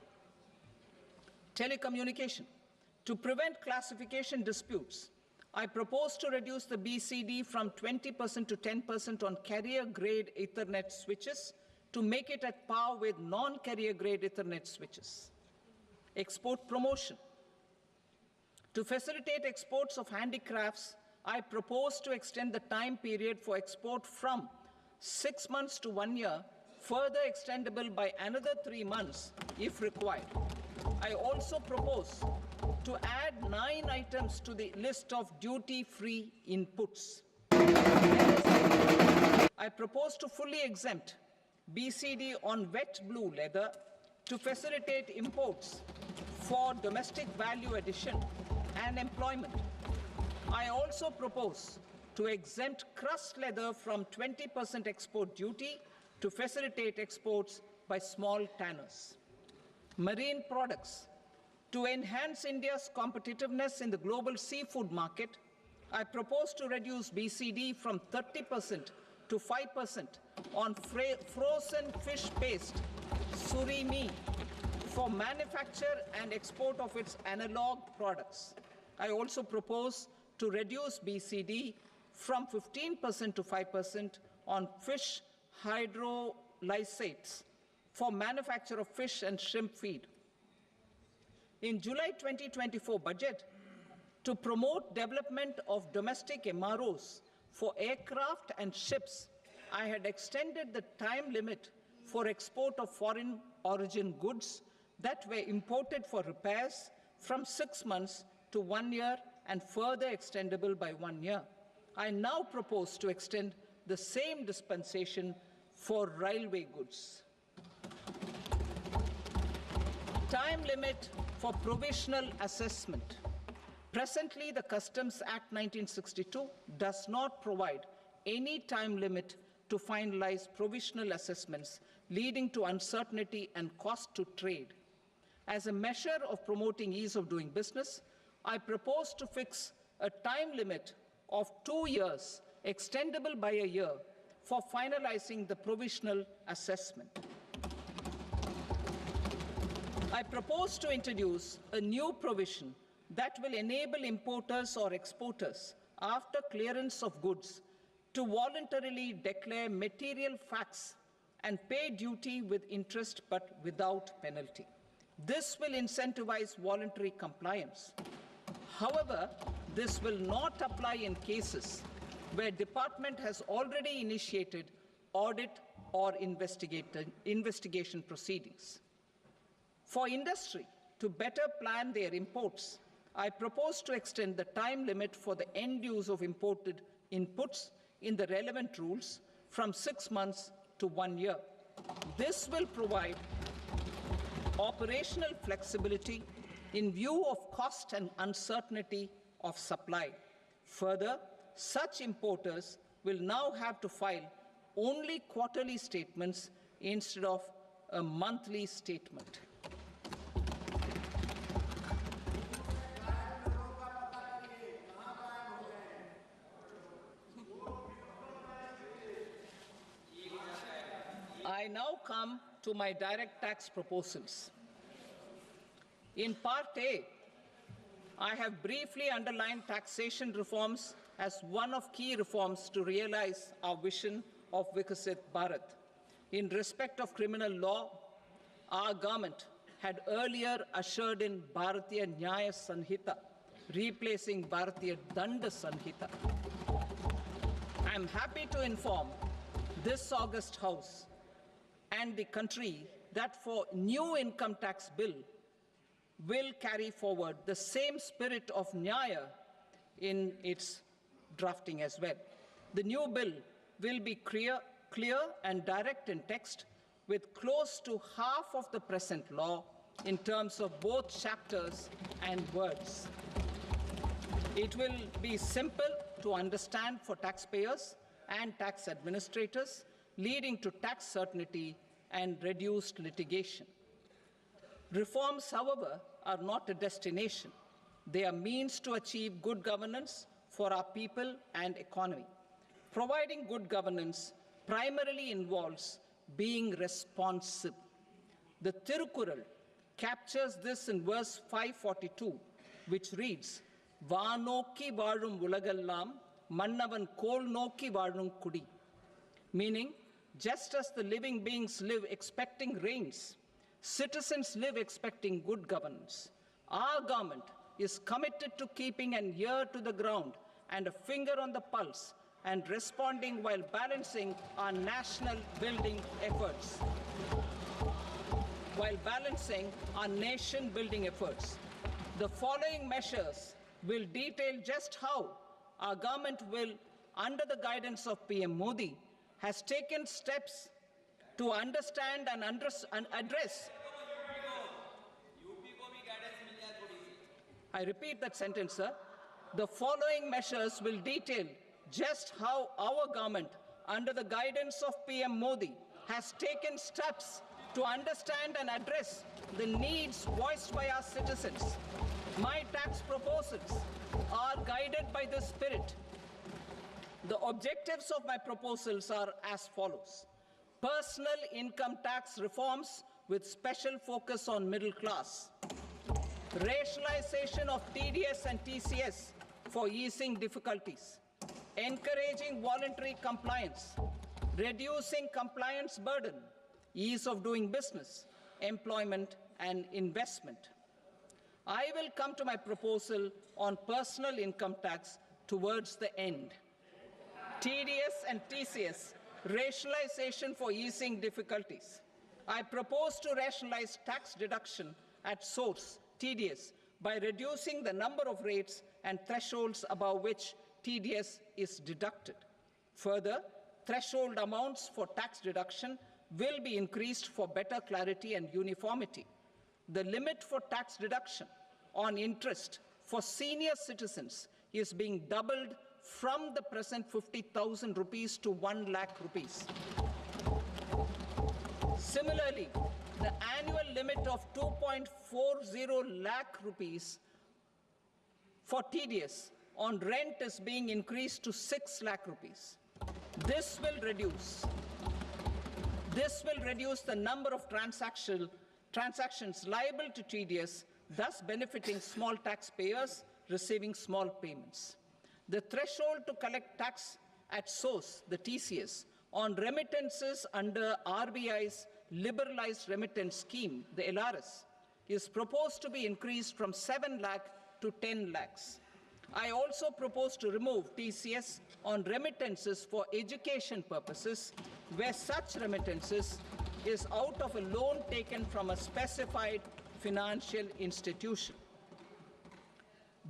Telecommunication. To prevent classification disputes, I propose to reduce the BCD from 20% to 10% on carrier-grade Ethernet switches to make it at par with non-carrier-grade Ethernet switches. Export promotion. To facilitate exports of handicrafts, I propose to extend the time period for export from 6 months to 1 year, further extendable by another 3 months if required. I also propose to add 9 items to the list of duty-free inputs. I propose to fully exempt BCD on wet blue leather to facilitate imports for domestic value addition and employment. I also propose to exempt crust leather from 20% export duty to facilitate exports by small tanners. Marine products. To enhance India's competitiveness in the global seafood market, I propose to reduce BCD from 30% to 5% on frozen fish paste, surimi, for manufacture and export of its analog products. I also propose to reduce BCD from 15% to 5% on fish hydrolysates for manufacture of fish and shrimp feed. In July 2024 budget, to promote development of domestic MROs for aircraft and ships, I had extended the time limit for export of foreign origin goods that were imported for repairs from 6 months to 1 year and further extendable by 1 year. I now propose to extend the same dispensation for railway goods. Time limit for provisional assessment. Presently, the Customs Act 1962 does not provide any time limit to finalize provisional assessments, leading to uncertainty and cost to trade. As a measure of promoting ease of doing business, I propose to fix a time limit of 2 years, extendable by a year, for finalizing the provisional assessment. I propose to introduce a new provision that will enable importers or exporters, after clearance of goods, to voluntarily declare material facts and pay duty with interest but without penalty. This will incentivize voluntary compliance. However, this will not apply in cases where department has already initiated audit or investigation proceedings. For industry to better plan their imports, I propose to extend the time limit for the end use of imported inputs in the relevant rules from 6 months to 1 year. This will provide operational flexibility in view of cost and uncertainty of supply. Further, such importers will now have to file only quarterly statements instead of a monthly statement. I now come to my direct tax proposals. In Part A, I have briefly underlined taxation reforms as one of key reforms to realize our vision of Vikasit Bharat. In respect of criminal law, our government had earlier ushered in Bharatiya Nyaya Sanhita, replacing Bharatiya Danda Sanhita. I am happy to inform this august House and the country that for new income tax bill will carry forward the same spirit of Nyaya in its drafting as well. The new bill will be clear and direct in text, with close to half of the present law in terms of both chapters and words. It will be simple to understand for taxpayers and tax administrators, leading to tax certainty and reduced litigation. Reforms, however, are not a destination. They are means to achieve good governance for our people and economy. Providing good governance primarily involves being responsive. The Tirukural captures this in verse 542, which reads, "Vaanokki vaazhum ulagallam, mannavan kol nokki vaazhum kudi," meaning, just as the living beings live expecting rains, citizens live expecting good governance. Our government is committed to keeping an ear to the ground and a finger on the pulse and responding while balancing our national building efforts. The following measures will detail just how our government will, under the guidance of PM Modi, has taken steps to understand and address. I repeat that sentence, sir. The following measures will detail just how our government, under the guidance of PM Modi, has taken steps to understand and address the needs voiced by our citizens. My tax proposals are guided by this spirit. The objectives of my proposals are as follows. Personal income tax reforms with special focus on middle class. Rationalization of TDS and TCS for easing difficulties. Encouraging voluntary compliance. Reducing compliance burden. Ease of doing business, employment and investment. I will come to my proposal on personal income tax towards the end. TDS and TCS, rationalization for easing difficulties. I propose to rationalize tax deduction at source, TDS, by reducing the number of rates and thresholds above which TDS is deducted. Further, threshold amounts for tax deduction will be increased for better clarity and uniformity. The limit for tax deduction on interest for senior citizens is being doubled from the present 50,000 rupees to 1 lakh rupees. Similarly, the annual limit of 2.40 lakh rupees for TDS on rent is being increased to 6 lakh rupees. This will reduce the number of transactions liable to TDS, thus benefiting small taxpayers receiving small payments. The threshold to collect tax at source, the TCS, on remittances under RBI's liberalized remittance scheme, the LRS, is proposed to be increased from 7 lakh to 10 lakhs. I also propose to remove TCS on remittances for education purposes, where such remittances is out of a loan taken from a specified financial institution.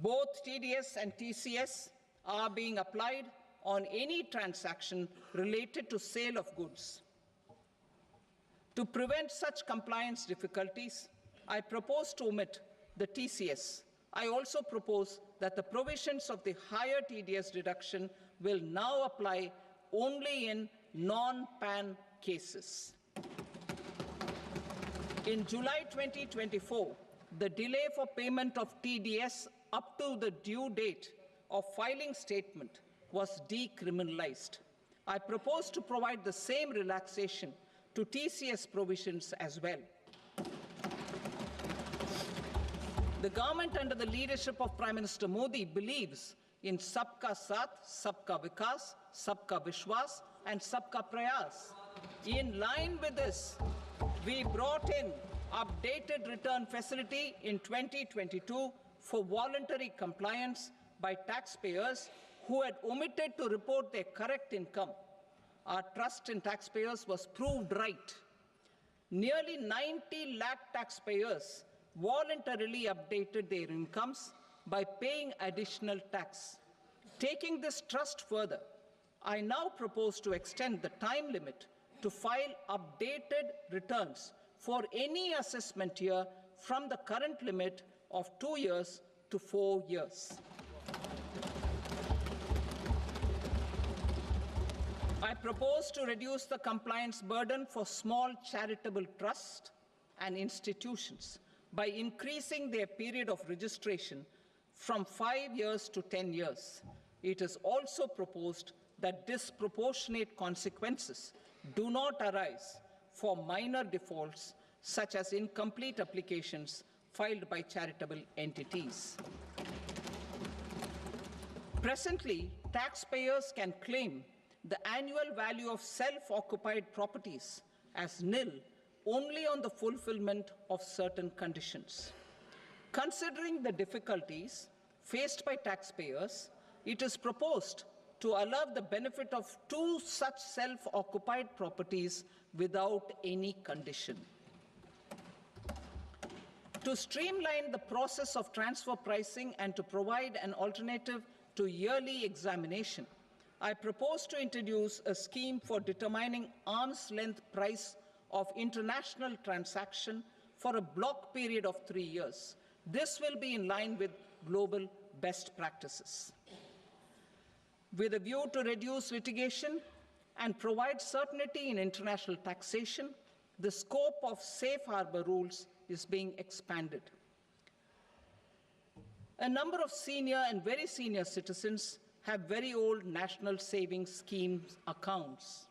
Both TDS and TCS are being applied on any transaction related to sale of goods. To prevent such compliance difficulties, I propose to omit the TCS. I also propose that the provisions of the higher TDS deduction will now apply only in non-PAN cases. In July 2024, the delay for payment of TDS up to the due date of filing statement was decriminalized. I propose to provide the same relaxation to TCS provisions as well. The government under the leadership of Prime Minister Modi believes in Sabka Saath, Sabka Vikas, Sabka Vishwas, and Sabka Prayas. In line with this, we brought in updated return facility in 2022 for voluntary compliance by taxpayers who had omitted to report their correct income. Our trust in taxpayers was proved right. Nearly 90 lakh taxpayers voluntarily updated their incomes by paying additional tax. Taking this trust further, I now propose to extend the time limit to file updated returns for any assessment year from the current limit of 2 years to 4 years. I propose to reduce the compliance burden for small charitable trusts and institutions by increasing their period of registration from 5 years to 10 years. It is also proposed that disproportionate consequences do not arise for minor defaults, such as incomplete applications filed by charitable entities. Presently, taxpayers can claim the annual value of self-occupied properties as nil only on the fulfillment of certain conditions. Considering the difficulties faced by taxpayers, it is proposed to allow the benefit of 2 such self-occupied properties without any condition. To streamline the process of transfer pricing and to provide an alternative to yearly examination, I propose to introduce a scheme for determining arm's length price of international transaction for a block period of 3 years. This will be in line with global best practices. With a view to reduce litigation and provide certainty in international taxation, the scope of safe harbor rules is being expanded. A number of senior and very senior citizens have very old national savings schemes accounts.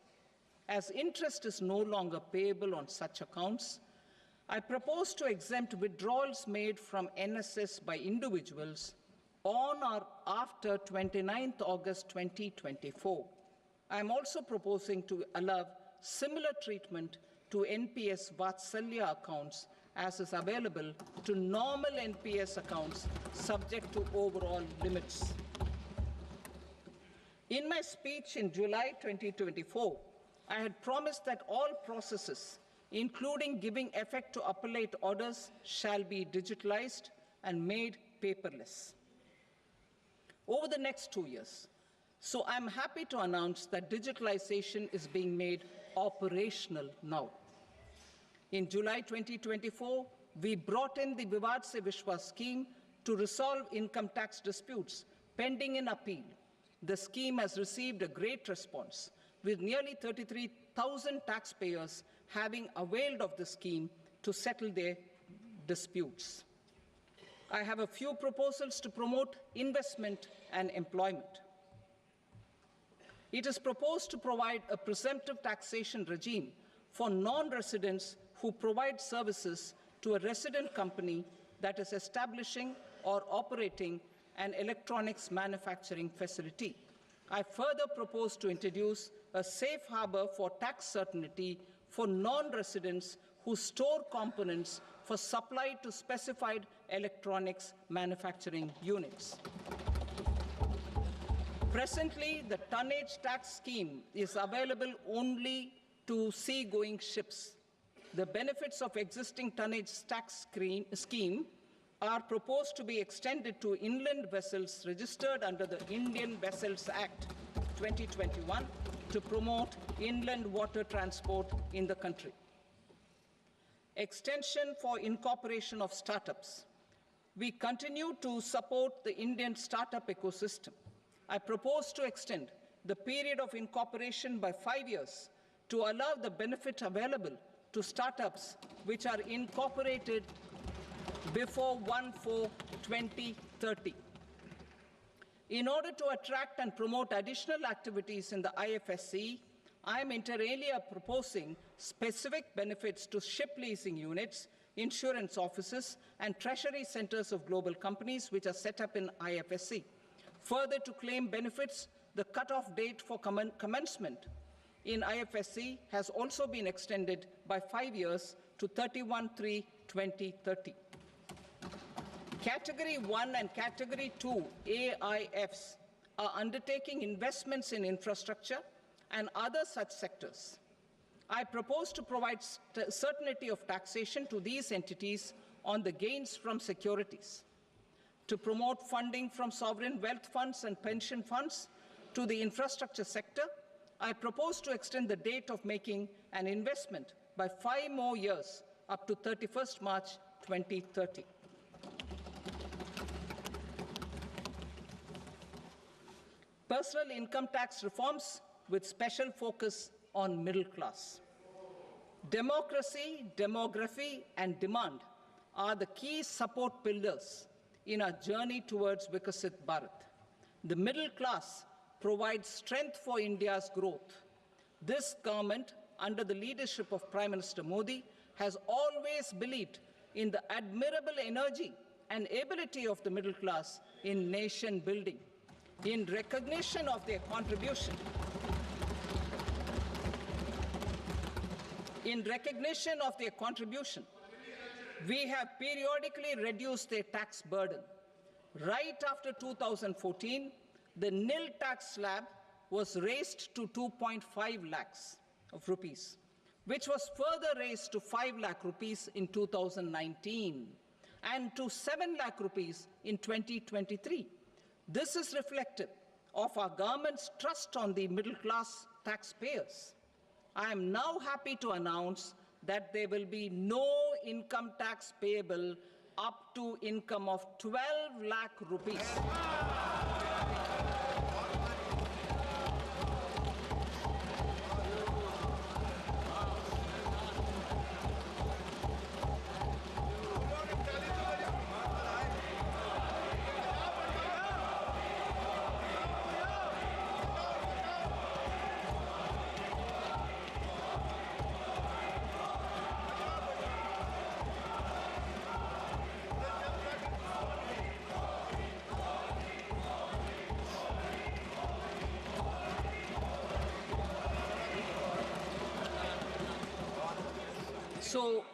As interest is no longer payable on such accounts, I propose to exempt withdrawals made from NSS by individuals on or after 29th August 2024. I am also proposing to allow similar treatment to NPS Vatsalya accounts as is available to normal NPS accounts subject to overall limits. In my speech in July 2024, I had promised that all processes, including giving effect to appellate orders, shall be digitalized, and made paperless over the next 2 years. So I'm happy to announce that digitalization is being made operational now. In July 2024, we brought in the Vivad Se Vishwas scheme to resolve income tax disputes pending in appeal. The scheme has received a great response, with nearly 33,000 taxpayers having availed of the scheme to settle their disputes. I have a few proposals to promote investment and employment. It is proposed to provide a presumptive taxation regime for non-residents who provide services to a resident company that is establishing or operating an electronics manufacturing facility. I further propose to introduce a safe harbor for tax certainty for non-residents who store components for supply to specified electronics manufacturing units. Presently, the tonnage tax scheme is available only to sea-going ships. The benefits of existing tonnage tax scheme are proposed to be extended to inland vessels registered under the Indian Vessels Act 2021 to promote inland water transport in the country. Extension for incorporation of startups. We continue to support the Indian startup ecosystem. I propose to extend the period of incorporation by 5 years to allow the benefit available to startups which are incorporated before 1/4/2030. In order to attract and promote additional activities in the IFSC, I am inter alia proposing specific benefits to ship leasing units, insurance offices, and treasury centers of global companies which are set up in IFSC. Further, to claim benefits, the cutoff date for commencement in IFSC has also been extended by 5 years to 31/3/2030. Category 1 and Category 2 AIFs are undertaking investments in infrastructure and other such sectors. I propose to provide certainty of taxation to these entities on the gains from securities, to promote funding from sovereign wealth funds and pension funds to the infrastructure sector. I propose to extend the date of making an investment by 5 more years up to 31st March 2030. Personal income tax reforms with special focus on middle class. Democracy, demography, and demand are the key support pillars in our journey towards Vikasit Bharat. The middle class provides strength for India's growth. This government, under the leadership of Prime Minister Modi, has always believed in the admirable energy and ability of the middle class in nation building. In recognition of their contribution, we have periodically reduced their tax burden. Right after 2014, the nil tax slab was raised to 2.5 lakhs of rupees, which was further raised to 5 lakh rupees in 2019 and to 7 lakh rupees in 2023. This is reflective of our government's trust on the middle class taxpayers. I am now happy to announce that there will be no income tax payable up to income of 12 lakh rupees. So,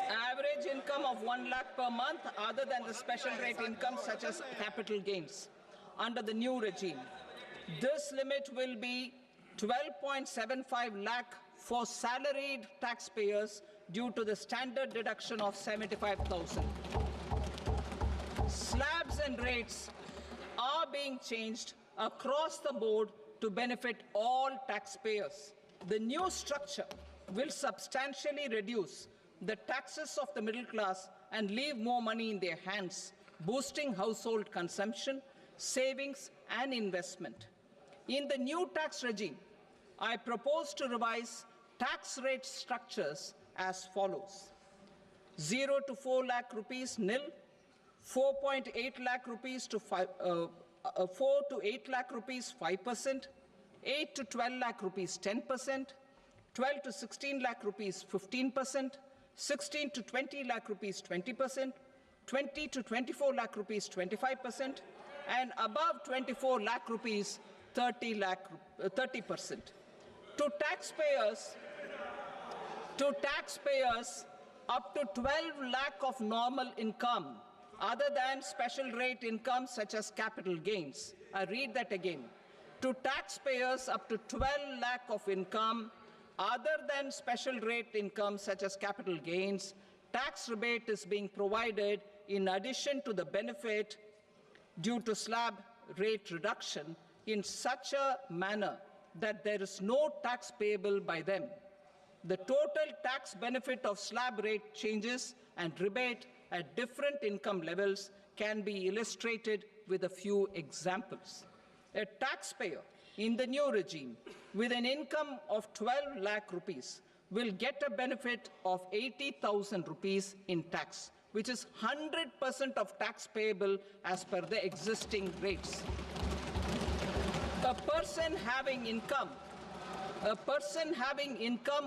average income of 1 lakh per month other than the special rate income such as capital gains under the new regime. This limit will be 12.75 lakh for salaried taxpayers due to the standard deduction of 75,000. slabs and rates are being changed across the board to benefit all taxpayers. The new structure will substantially reduce the taxes of the middle class and leave more money in their hands, boosting household consumption, savings, and investment. In the new tax regime, I propose to revise tax rate structures as follows. 0 to 4 lakh rupees nil, 4.8 lakh rupees to 4 to 8 lakh rupees 5%, 8 to 12 lakh rupees 10%, 12 to 16 lakh rupees 15%, 16 to 20 lakh rupees 20%, 20 to 24 lakh rupees 25%, and above 24 lakh rupees 30%. To taxpayers up to 12 lakh of normal income, other than special rate income such as capital gains. I read that again. To taxpayers up to 12 lakh of income, other than special rate income such as capital gains, tax rebate is being provided in addition to the benefit due to slab rate reduction in such a manner that there is no tax payable by them. The total tax benefit of slab rate changes and rebate at different income levels can be illustrated with a few examples. A taxpayer in the new regime with an income of 12 lakh rupees will get a benefit of 80,000 rupees in tax, which is 100% of tax payable as per the existing rates. A person having income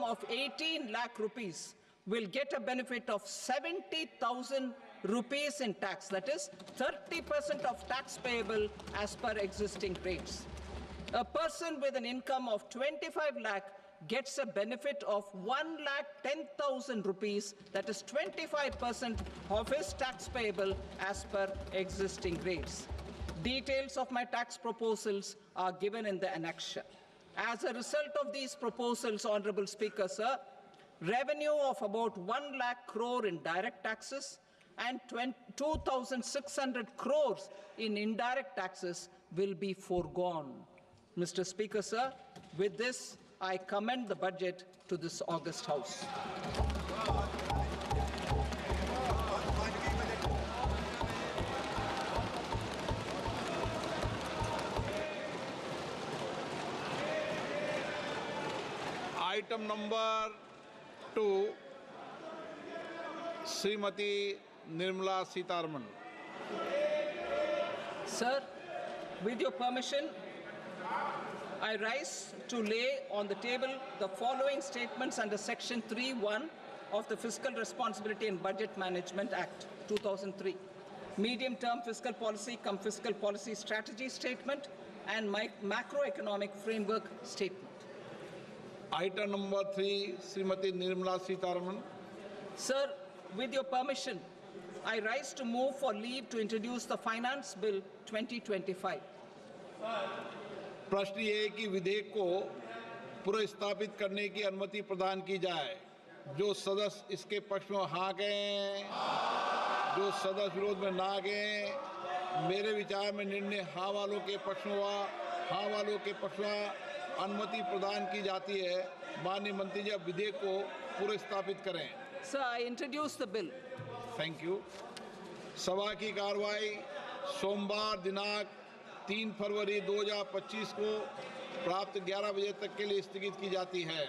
of 18 lakh rupees will get a benefit of 70,000 rupees in tax, that is 30% of tax payable as per existing rates. A person with an income of 25 lakh gets a benefit of 1,10,000 rupees, that is 25% of his tax payable as per existing rates. Details of my tax proposals are given in the annexure. As a result of these proposals, Honorable Speaker, sir, revenue of about 1 lakh crore in direct taxes and 2,600 crores in indirect taxes will be foregone. Mr. Speaker, sir, with this, I commend the budget to this august House. Item number 2, Srimati Nirmala Sitharaman. Sir, with your permission, I rise to lay on the table the following statements under Section 3(1) of the Fiscal Responsibility and Budget Management Act, 2003. Medium-term fiscal policy cum fiscal policy strategy statement and macroeconomic framework statement. Item number 3, Srimati Nirmala Sitharaman. Sir, with your permission, I rise to move for leave to introduce the Finance Bill 2025. प्रश्न ये है कि विधेयक को पुनर्स्थापित करने की अनुमति प्रदान की जाए। जो सदस्य इसके पक्ष में हाँ कहें, जो सदस्य विरोध में ना कहें, मेरे विचार में निर्णय हाँ वालों के पक्ष में हुआ, हाँ वालों के पक्ष में अनुमति प्रदान की जाती है। माननीय मंत्री जी, अब विधेयक को पुनर्स्थापित करें। Sir, I introduce the bill. Thank you. सभा की कार्रवाई सोमवार दिनांक 3 फरवरी 2025 को प्राप्त 11 बजे तक के लिए स्थगित की जाती है।